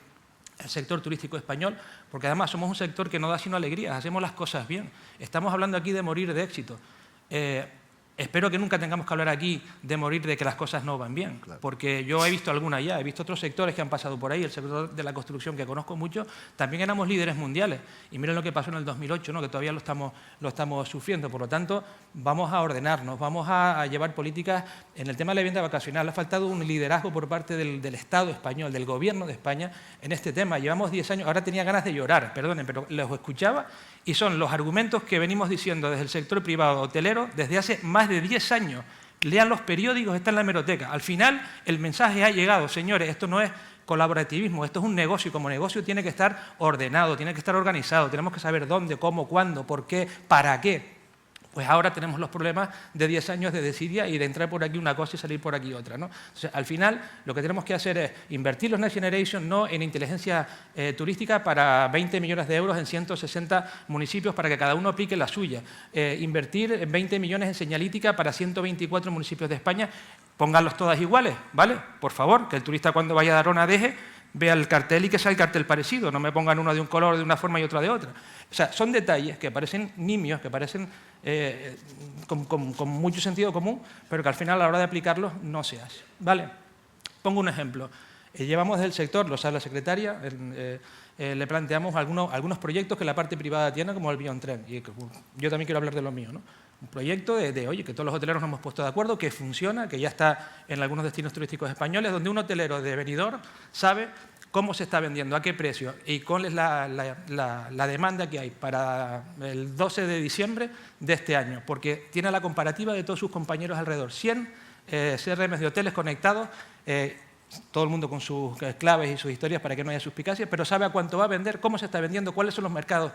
el sector turístico español, porque además somos un sector que no da sino alegrías, hacemos las cosas bien. Estamos hablando aquí de morir de éxito. Espero que nunca tengamos que hablar aquí de morir de que las cosas no van bien, claro. Porque yo he visto algunas ya, he visto otros sectores que han pasado por ahí, el sector de la construcción que conozco mucho, también éramos líderes mundiales, y miren lo que pasó en el 2008, ¿no? Que todavía lo estamos sufriendo. Por lo tanto, vamos a ordenarnos, vamos a llevar políticas. En el tema de la vivienda vacacional ha faltado un liderazgo por parte del Estado español, del Gobierno de España en este tema. Llevamos 10 años, ahora tenía ganas de llorar, perdonen, pero los escuchaba y son los argumentos que venimos diciendo desde el sector privado hotelero desde hace más de 10 años. Lean los periódicos, está en la hemeroteca. Al final el mensaje ha llegado. Señores, esto no es colaborativismo, esto es un negocio, y como negocio tiene que estar ordenado, tiene que estar organizado, tenemos que saber dónde, cómo, cuándo, por qué, para qué. Pues ahora tenemos los problemas de 10 años de desidia y de entrar por aquí una cosa y salir por aquí otra, ¿no? Entonces, al final, lo que tenemos que hacer es invertir los Next Generation no en inteligencia turística para 20 millones de euros en 160 municipios para que cada uno pique la suya. Invertir en 20 millones en señalítica para 124 municipios de España. Pónganlos todas iguales, ¿vale? Por favor, que el turista cuando vaya a Darona vea el cartel y que sea el cartel parecido, no me pongan uno de un color de una forma y otro de otra. O sea, son detalles que parecen nimios, que parecen con mucho sentido común, pero que al final a la hora de aplicarlos no se hace. ¿Vale? Pongo un ejemplo. Llevamos del sector, lo sabe la secretaria, le planteamos algunos proyectos que la parte privada tiene, como el Biontren. Y yo también quiero hablar de lo mío, ¿no? Un proyecto oye, que todos los hoteleros nos hemos puesto de acuerdo, que funciona, que ya está en algunos destinos turísticos españoles, donde un hotelero de Benidorm sabe cómo se está vendiendo, a qué precio y cuál es la demanda que hay para el 12 de diciembre de este año, porque tiene la comparativa de todos sus compañeros alrededor. 100 CRMs de hoteles conectados, todo el mundo con sus claves y sus historias para que no haya suspicacias, pero sabe a cuánto va a vender, cómo se está vendiendo, cuáles son los mercados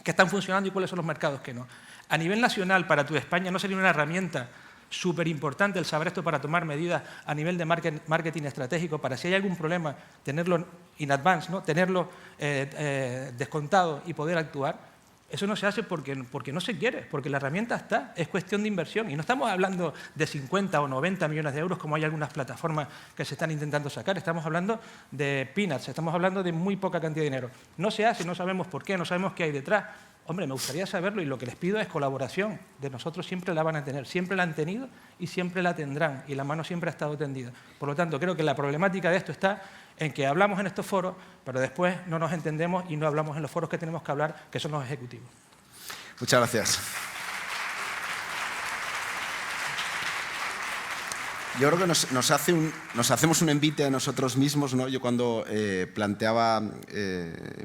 que están funcionando y cuáles son los mercados que no. A nivel nacional, para tu España, ¿no sería una herramienta súper importante el saber esto para tomar medidas a nivel de marketing estratégico, para si hay algún problema, tenerlo in advance, ¿no? Tenerlo descontado y poder actuar? Eso no se hace porque no se quiere, porque la herramienta está, es cuestión de inversión. Y no estamos hablando de 50 o 90 millones de euros como hay algunas plataformas que se están intentando sacar, estamos hablando de peanuts, estamos hablando de muy poca cantidad de dinero. No se hace, no sabemos por qué, no sabemos qué hay detrás. Hombre, me gustaría saberlo y lo que les pido es colaboración. De nosotros siempre la van a tener, siempre la han tenido y siempre la tendrán. Y la mano siempre ha estado tendida. Por lo tanto, creo que la problemática de esto está en que hablamos en estos foros, pero después no nos entendemos y no hablamos en los foros que tenemos que hablar, que son los ejecutivos. Muchas gracias. Yo creo que nos hacemos un envite a nosotros mismos, ¿no? Yo cuando planteaba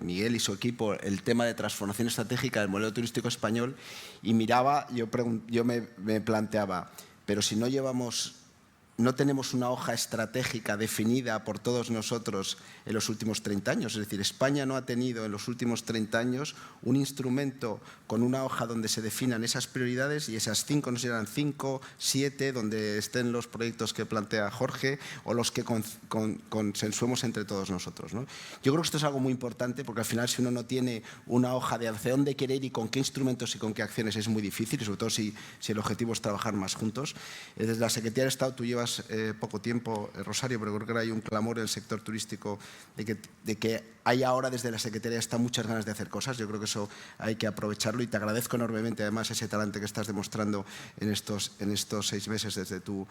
Miguel y su equipo el tema de transformación estratégica del modelo turístico español y miraba, yo me planteaba, pero si no tenemos una hoja estratégica definida por todos nosotros en los últimos 30 años. Es decir, España no ha tenido en los últimos 30 años un instrumento con una hoja donde se definan esas prioridades y esas 5, no sé si eran 5, 7, donde estén los proyectos que plantea Jorge o los que consensuemos entre todos nosotros, ¿no? Yo creo que esto es algo muy importante porque al final si uno no tiene una hoja de hacia dónde quiere ir y con qué instrumentos y con qué acciones es muy difícil, y sobre todo si el objetivo es trabajar más juntos. Desde la Secretaría de Estado tú llevas poco tiempo, Rosario, pero creo que hay un clamor en el sector turístico de que hay ahora desde la Secretaría de Estado muchas ganas de hacer cosas. Yo creo que eso hay que aprovecharlo y te agradezco enormemente además ese talante que estás demostrando en estos 6 meses desde tu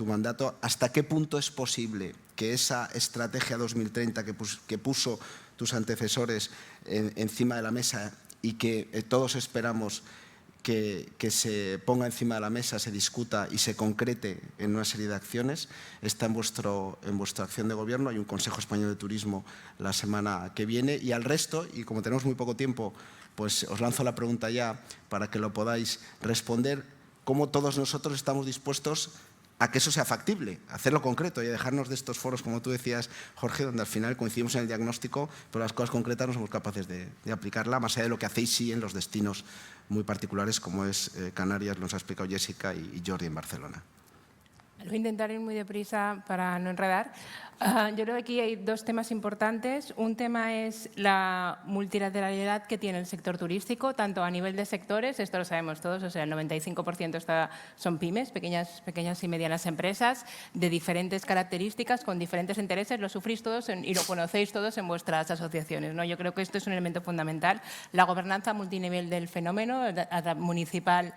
mandato. ¿Hasta qué punto es posible que esa estrategia 2030 que puso tus antecesores encima de la mesa y que todos esperamos que se ponga encima de la mesa, se discuta y se concrete en una serie de acciones, está en vuestra acción de gobierno? Hay un Consejo Español de Turismo la semana que viene y al resto, y como tenemos muy poco tiempo, pues os lanzo la pregunta ya para que lo podáis responder, cómo todos nosotros estamos dispuestos a que eso sea factible, a hacerlo concreto y a dejarnos de estos foros, como tú decías, Jorge, donde al final coincidimos en el diagnóstico, pero las cosas concretas no somos capaces de aplicarla, más allá de lo que hacéis sí en los destinos muy particulares como es Canarias, nos ha explicado Jessica y Jordi en Barcelona. Voy a intentar ir muy deprisa para no enredar. Yo creo que aquí hay 2 temas importantes. Un tema es la multilateralidad que tiene el sector turístico, tanto a nivel de sectores, esto lo sabemos todos, o sea, el 95% son pymes, pequeñas y medianas empresas, de diferentes características, con diferentes intereses, lo sufrís todos y lo conocéis todos en vuestras asociaciones, ¿no? Yo creo que esto es un elemento fundamental. La gobernanza multinivel del fenómeno, municipal,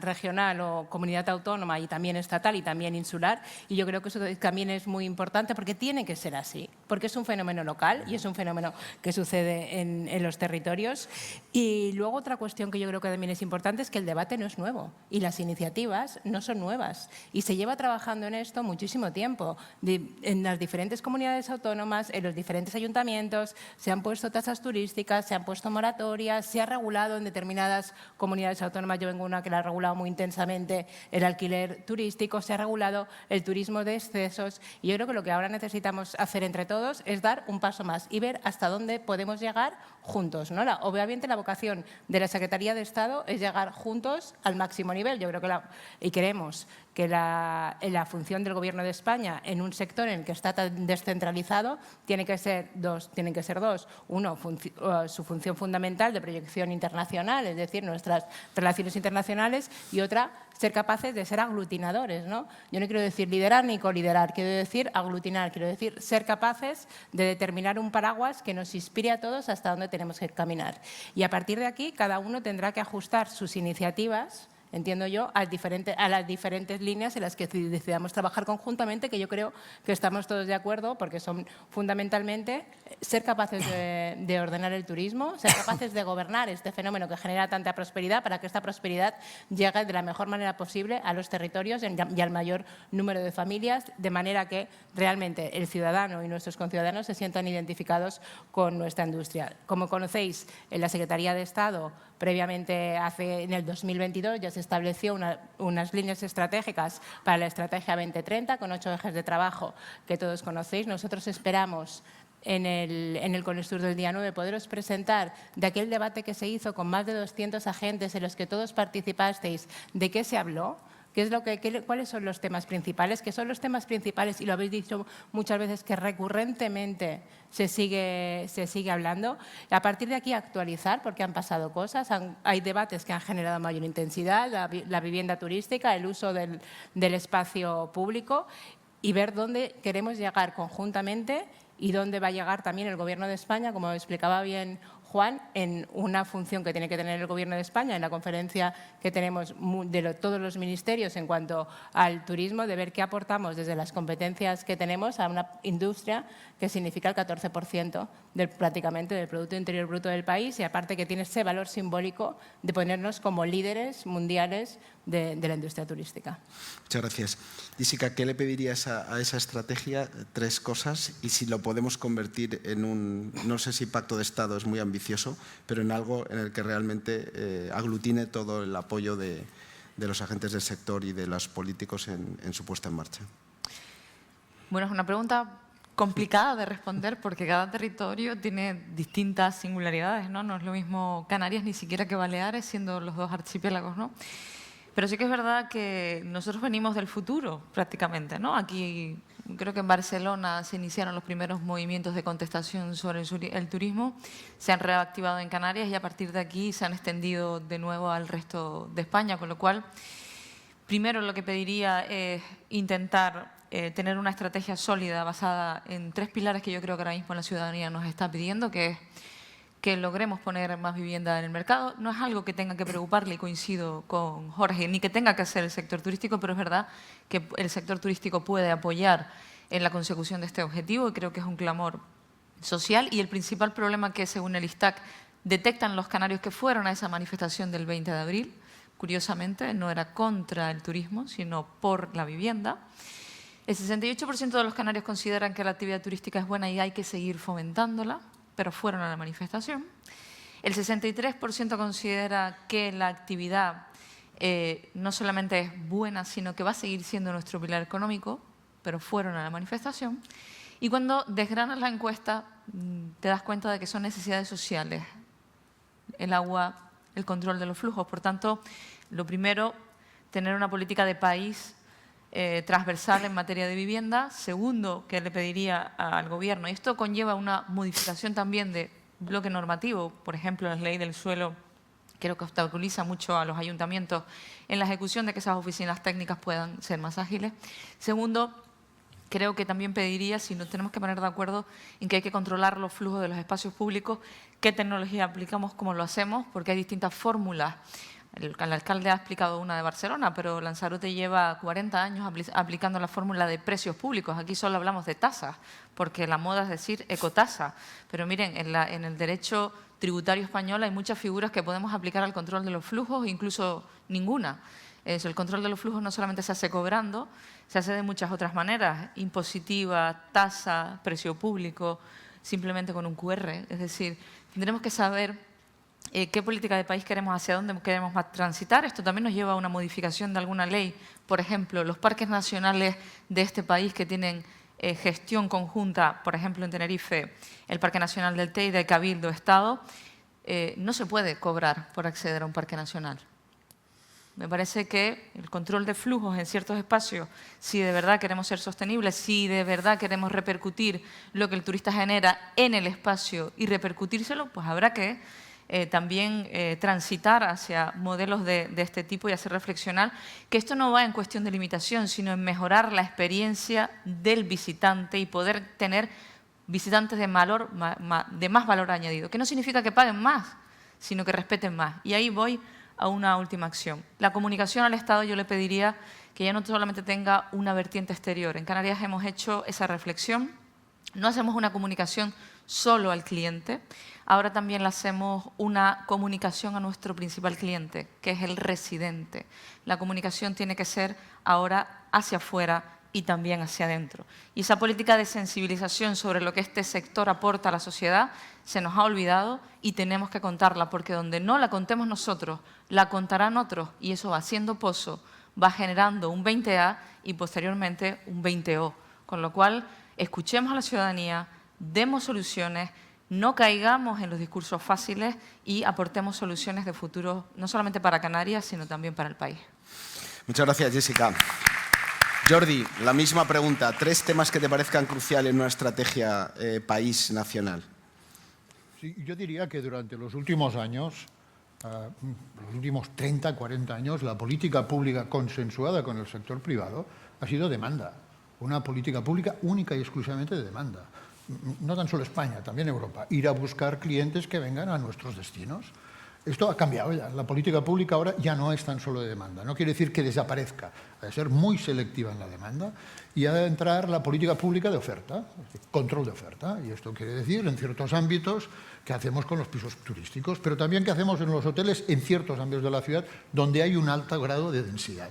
regional o comunidad autónoma y también estatal y también insular, y yo creo que eso también es muy importante porque tiene que ser así, porque es un fenómeno local y es un fenómeno que sucede en los territorios. Y luego otra cuestión que yo creo que también es importante es que el debate no es nuevo y las iniciativas no son nuevas y se lleva trabajando en esto muchísimo tiempo. En las diferentes comunidades autónomas, en los diferentes ayuntamientos, se han puesto tasas turísticas, se han puesto moratorias, se ha regulado en determinadas comunidades autónomas. Yo vengo de una que la ha regulado muy intensamente el alquiler turístico, se ha regulado el turismo de excesos. Y yo creo que lo que ahora necesitamos hacer entre todos es dar un paso más y ver hasta dónde podemos llegar juntos, ¿no? Obviamente la vocación de la Secretaría de Estado es llegar juntos al máximo nivel. Yo creo que y queremos que la función del Gobierno de España en un sector en el que está tan descentralizado tienen que ser dos. Uno, su función fundamental de proyección internacional, es decir, nuestras relaciones internacionales, y otra, ser capaces de ser aglutinadores, ¿no? Yo no quiero decir liderar ni coliderar, quiero decir aglutinar, quiero decir ser capaces de determinar un paraguas que nos inspire a todos hasta dónde tenemos que caminar. Y a partir de aquí, cada uno tendrá que ajustar sus iniciativas, entiendo yo, a las diferentes líneas en las que decidamos trabajar conjuntamente, que yo creo que estamos todos de acuerdo, porque son fundamentalmente ser capaces de ordenar el turismo, ser capaces de gobernar este fenómeno que genera tanta prosperidad para que esta prosperidad llegue de la mejor manera posible a los territorios y al mayor número de familias, de manera que realmente el ciudadano y nuestros conciudadanos se sientan identificados con nuestra industria. Como conocéis, en la Secretaría de Estado, previamente en el 2022 ya se estableció unas líneas estratégicas para la Estrategia 2030 con 8 ejes de trabajo que todos conocéis. Nosotros esperamos en el Conestur del día 9 poderos presentar de aquel debate que se hizo con más de 200 agentes en los que todos participasteis, de qué se habló. ¿Cuáles son los temas principales? Que son los temas principales, y lo habéis dicho muchas veces, que recurrentemente se sigue hablando. A partir de aquí actualizar, porque han pasado cosas, hay debates que han generado mayor intensidad, la vivienda turística, el uso del espacio público, y ver dónde queremos llegar conjuntamente y dónde va a llegar también el Gobierno de España, como explicaba bien Juan, en una función que tiene que tener el Gobierno de España, en la conferencia que tenemos de todos los ministerios en cuanto al turismo, de ver qué aportamos desde las competencias que tenemos a una industria que significa el 14% prácticamente del Producto Interior Bruto del país, y aparte que tiene ese valor simbólico de ponernos como líderes mundiales de la industria turística. Muchas gracias. Jessica, ¿qué le pedirías a esa estrategia? 3 cosas, y si lo podemos convertir en no sé si pacto de Estado es muy ambicioso, pero en algo en el que realmente aglutine todo el apoyo de los agentes del sector y de los políticos en su puesta en marcha. Bueno, es una pregunta complicada de responder porque cada territorio tiene distintas singularidades, ¿no? No es lo mismo Canarias ni siquiera que Baleares, siendo los dos archipiélagos, ¿no? Pero sí que es verdad que nosotros venimos del futuro, prácticamente, ¿no? Aquí, creo que en Barcelona se iniciaron los primeros movimientos de contestación sobre el turismo, se han reactivado en Canarias y a partir de aquí se han extendido de nuevo al resto de España, con lo cual, primero lo que pediría es intentar tener una estrategia sólida basada en 3 pilares que yo creo que ahora mismo la ciudadanía nos está pidiendo, que es que logremos poner más vivienda en el mercado. No es algo que tenga que preocuparle, y coincido con Jorge, ni que tenga que hacer el sector turístico, pero es verdad que el sector turístico puede apoyar en la consecución de este objetivo y creo que es un clamor social. Y el principal problema que, según el ISTAC, detectan los canarios que fueron a esa manifestación del 20 de abril, curiosamente, no era contra el turismo, sino por la vivienda. El 68% de los canarios consideran que la actividad turística es buena y hay que seguir fomentándola, pero fueron a la manifestación. El 63% considera que la actividad no solamente es buena, sino que va a seguir siendo nuestro pilar económico, pero fueron a la manifestación. Y cuando desgranas la encuesta, te das cuenta de que son necesidades sociales. El agua, el control de los flujos. Por tanto, lo primero, tener una política de país transversal en materia de vivienda. Segundo, que le pediría al Gobierno, y esto conlleva una modificación también de bloque normativo, por ejemplo, la ley del suelo, creo que obstaculiza mucho a los ayuntamientos en la ejecución de que esas oficinas técnicas puedan ser más ágiles. Segundo, creo que también pediría, si nos tenemos que poner de acuerdo en que hay que controlar los flujos de los espacios públicos, qué tecnología aplicamos, cómo lo hacemos, porque hay distintas fórmulas. El alcalde ha explicado una de Barcelona, pero Lanzarote lleva 40 años aplicando la fórmula de precios públicos. Aquí solo hablamos de tasas, porque la moda es decir ecotasa. Pero miren, en el derecho tributario español hay muchas figuras que podemos aplicar al control de los flujos, incluso ninguna. El control de los flujos no solamente se hace cobrando, se hace de muchas otras maneras, impositiva, tasa, precio público, simplemente con un QR. Es decir, tendremos que saber qué política de país queremos, hacia dónde queremos transitar. Esto también nos lleva a una modificación de alguna ley. Por ejemplo, los parques nacionales de este país que tienen gestión conjunta, por ejemplo, en Tenerife, el Parque Nacional del Teide, Cabildo, Estado, no se puede cobrar por acceder a un parque nacional. Me parece que el control de flujos en ciertos espacios, si de verdad queremos ser sostenibles, si de verdad queremos repercutir lo que el turista genera en el espacio y repercutírselo, pues habrá que también transitar hacia modelos de este tipo y hacer reflexionar que esto no va en cuestión de limitación, sino en mejorar la experiencia del visitante y poder tener visitantes de más valor añadido, que no significa que paguen más, sino que respeten más. Y ahí voy a una última acción. La comunicación al Estado yo le pediría que ya no solamente tenga una vertiente exterior. En Canarias hemos hecho esa reflexión. No hacemos una comunicación solo al cliente, ahora también le hacemos una comunicación a nuestro principal cliente, que es el residente. La comunicación tiene que ser ahora hacia afuera y también hacia adentro. Y esa política de sensibilización sobre lo que este sector aporta a la sociedad se nos ha olvidado y tenemos que contarla, porque donde no la contemos nosotros, la contarán otros y eso va haciendo pozo, va generando un 20A y posteriormente un 20O. Con lo cual, escuchemos a la ciudadanía, demos soluciones, no caigamos en los discursos fáciles y aportemos soluciones de futuro, no solamente para Canarias, sino también para el país. Muchas gracias, Jessica. Jordi, la misma pregunta. 3 temas que te parezcan cruciales en una estrategia país nacional. Sí, yo diría que durante los últimos años, los últimos 30, 40 años, la política pública consensuada con el sector privado ha sido demanda. Una política pública única y exclusivamente de demanda. No tan solo España, también Europa. Ir a buscar clientes que vengan a nuestros destinos. Esto ha cambiado ya. La política pública ahora ya no es tan solo de demanda. No quiere decir que desaparezca. Ha de ser muy selectiva en la demanda y ha de entrar la política pública de oferta, control de oferta. Y esto quiere decir, en ciertos ámbitos, qué hacemos con los pisos turísticos, pero también qué hacemos en los hoteles en ciertos ámbitos de la ciudad donde hay un alto grado de densidad.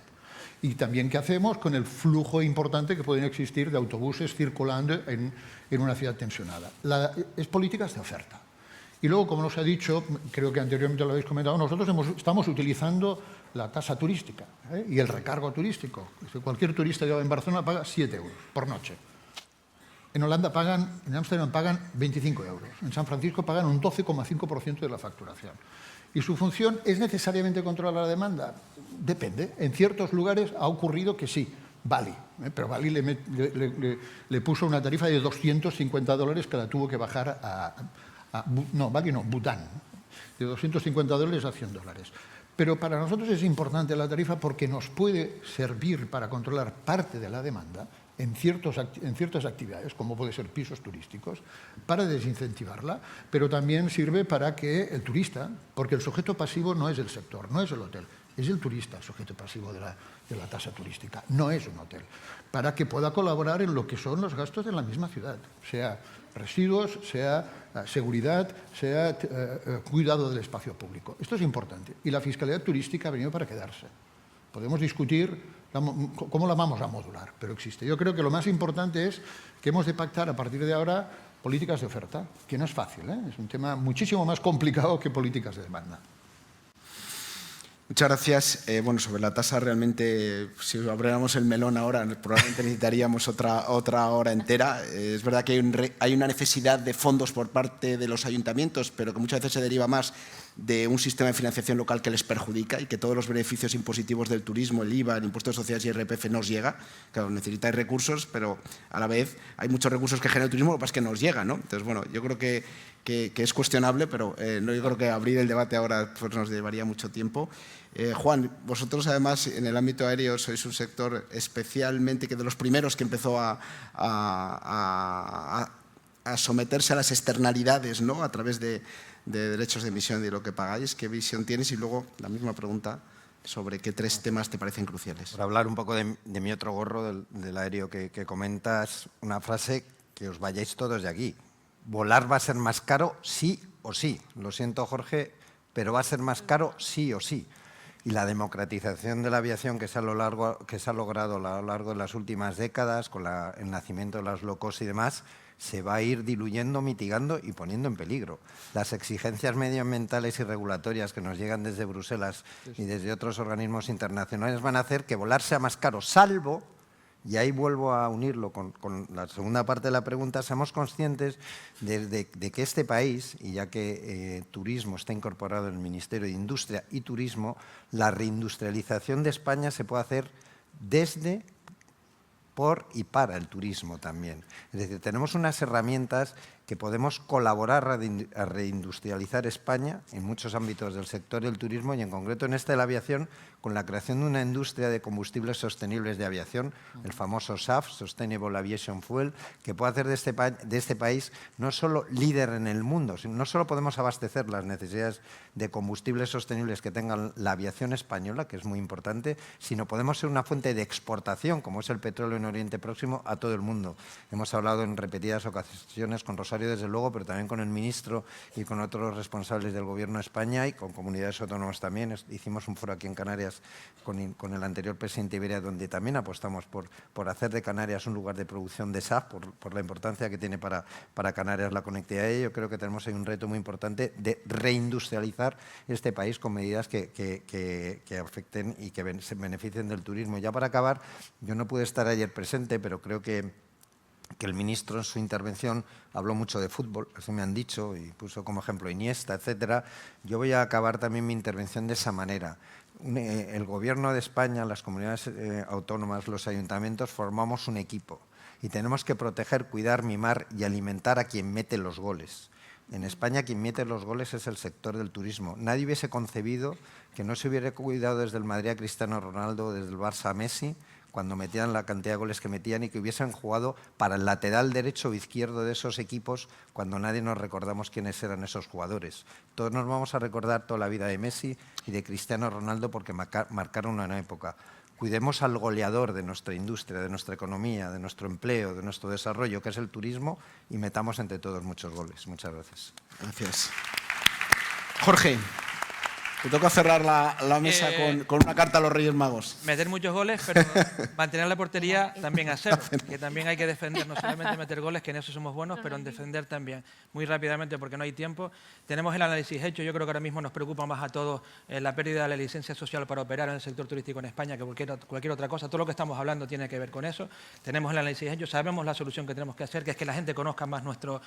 Y también qué hacemos con el flujo importante que pueden existir de autobuses circulando en una ciudad tensionada. Es políticas de oferta. Y luego, como nos ha dicho, creo que anteriormente lo habéis comentado, nosotros estamos utilizando la tasa turística y el recargo turístico. Cualquier turista que va en Barcelona paga 7 euros por noche. En Holanda en Ámsterdam pagan 25 euros. En San Francisco pagan un 12,5% de la facturación. ¿Y su función es necesariamente controlar la demanda? Depende. En ciertos lugares ha ocurrido que sí. Bali. Pero Bali le puso una tarifa de $250 que la tuvo que bajar Bután, de $250 a $100. Pero para nosotros es importante la tarifa porque nos puede servir para controlar parte de la demanda en ciertas actividades, como puede ser pisos turísticos, para desincentivarla, pero también sirve para que el turista, porque el sujeto pasivo no es el sector, no es el hotel, es el turista el sujeto pasivo de la tasa turística, no es un hotel, para que pueda colaborar en lo que son los gastos de la misma ciudad, sea residuos, sea seguridad, sea cuidado del espacio público. Esto es importante. Y la fiscalidad turística ha venido para quedarse. Podemos discutir cómo la vamos a modular, pero existe. Yo creo que lo más importante es que hemos de pactar a partir de ahora políticas de oferta, que no es fácil, es un tema muchísimo más complicado que políticas de demanda. Muchas gracias. Bueno, sobre la tasa realmente, si abriéramos el melón ahora, probablemente necesitaríamos otra hora entera. Es verdad que hay una necesidad de fondos por parte de los ayuntamientos, pero que muchas veces se deriva más de un sistema de financiación local que les perjudica y que todos los beneficios impositivos del turismo, el IVA, el impuesto de sociedades y el IRPF nos llega. Claro, necesitáis recursos, pero a la vez hay muchos recursos que genera el turismo, lo que pasa es que nos llega, ¿no? Entonces, bueno, yo creo que es cuestionable, pero yo creo que abrir el debate ahora pues, nos llevaría mucho tiempo. Juan, vosotros además en el ámbito aéreo sois un sector especialmente que de los primeros que empezó a someterse a las externalidades, ¿no? A través de derechos de emisión de lo que pagáis. ¿Qué visión tienes? Y luego la misma pregunta sobre qué 3 temas te parecen cruciales. Por hablar un poco de mi otro gorro, del aéreo que comentas, una frase que os vayáis todos de aquí. Volar va a ser más caro sí o sí. Lo siento, Jorge, pero va a ser más caro sí o sí. Y la democratización de la aviación que se ha logrado a lo largo de las últimas décadas, con el nacimiento de las low cost y demás, se va a ir diluyendo, mitigando y poniendo en peligro. Las exigencias medioambientales y regulatorias que nos llegan desde Bruselas y desde otros organismos internacionales van a hacer que volar sea más caro, salvo, y ahí vuelvo a unirlo con la segunda parte de la pregunta, seamos conscientes de que este país, y ya que turismo está incorporado en el Ministerio de Industria y Turismo, la reindustrialización de España se puede hacer desde, por y para el turismo también. Es decir, tenemos unas herramientas que podemos colaborar a reindustrializar España en muchos ámbitos del sector del turismo y en concreto en este de la aviación, con la creación de una industria de combustibles sostenibles de aviación, el famoso SAF, Sustainable Aviation Fuel, que puede hacer de este país no solo líder en el mundo, sino no solo podemos abastecer las necesidades de combustibles sostenibles que tenga la aviación española, que es muy importante, sino podemos ser una fuente de exportación, como es el petróleo en Oriente Próximo, a todo el mundo. Hemos hablado en repetidas ocasiones con Rosario, desde luego, pero también con el ministro y con otros responsables del Gobierno de España y con comunidades autónomas también. Hicimos un foro aquí en Canarias con el anterior presidente de Iberia, donde también apostamos por hacer de Canarias un lugar de producción de SAF, por la importancia que tiene para Canarias la conectividad. Y yo creo que tenemos ahí un reto muy importante de reindustrializar este país con medidas que afecten y que se beneficien del turismo. Ya para acabar, yo no pude estar ayer presente, pero creo que el ministro en su intervención habló mucho de fútbol, así me han dicho, y puso como ejemplo Iniesta, etcétera. Yo voy a acabar también mi intervención de esa manera. El Gobierno de España, las comunidades autónomas, los ayuntamientos, formamos un equipo y tenemos que proteger, cuidar, mimar y alimentar a quien mete los goles. En España quien mete los goles es el sector del turismo. Nadie hubiese concebido que no se hubiera cuidado desde el Madrid a Cristiano Ronaldo, desde el Barça a Messi, cuando metían la cantidad de goles que metían y que hubiesen jugado para el lateral derecho o izquierdo de esos equipos cuando nadie nos recordamos quiénes eran esos jugadores. Todos nos vamos a recordar toda la vida de Messi y de Cristiano Ronaldo porque marcaron una época. Cuidemos al goleador de nuestra industria, de nuestra economía, de nuestro empleo, de nuestro desarrollo, que es el turismo, y metamos entre todos muchos goles. Muchas gracias. Gracias. Jorge, te toca cerrar la mesa con una carta a los Reyes Magos. Meter muchos goles, pero mantener la portería también a cero, que también hay que defender, no solamente meter goles, que en eso somos buenos, pero en defender también. Muy rápidamente, porque no hay tiempo. Tenemos el análisis hecho, yo creo que ahora mismo nos preocupa más a todos la pérdida de la licencia social para operar en el sector turístico en España que cualquier otra cosa. Todo lo que estamos hablando tiene que ver con eso. Tenemos el análisis hecho, sabemos la solución que tenemos que hacer, que es que la gente conozca más nuestro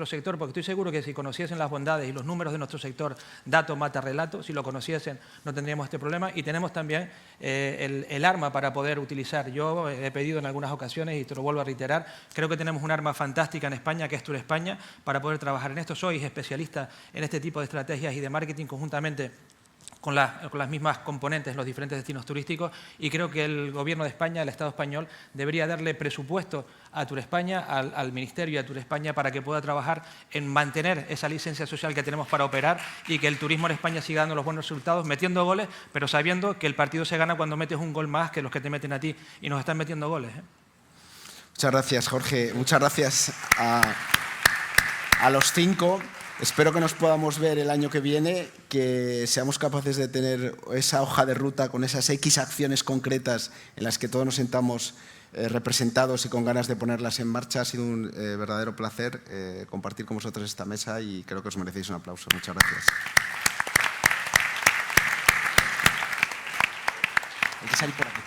sector, porque estoy seguro que si conociesen las bondades y los números de nuestro sector, dato mata relato, si lo conociesen no tendríamos este problema. Y tenemos también el arma para poder utilizar. Yo he pedido en algunas ocasiones, y te lo vuelvo a reiterar, creo que tenemos un arma fantástica en España, que es Tour España, para poder trabajar en esto. Sois especialistas en este tipo de estrategias y de marketing conjuntamente con las mismas componentes, los diferentes destinos turísticos, y creo que el Gobierno de España, el Estado español, debería darle presupuesto a Tour España, al Ministerio y a Tour España, para que pueda trabajar en mantener esa licencia social que tenemos para operar y que el turismo en España siga dando los buenos resultados, metiendo goles, pero sabiendo que el partido se gana cuando metes un gol más que los que te meten a ti, y nos están metiendo goles. Muchas gracias, Jorge. Muchas gracias a los 5. Espero que nos podamos ver el año que viene, que seamos capaces de tener esa hoja de ruta con esas X acciones concretas en las que todos nos sentamos representados y con ganas de ponerlas en marcha. Ha sido un verdadero placer compartir con vosotros esta mesa y creo que os merecéis un aplauso. Muchas gracias. Hay que salir por aquí.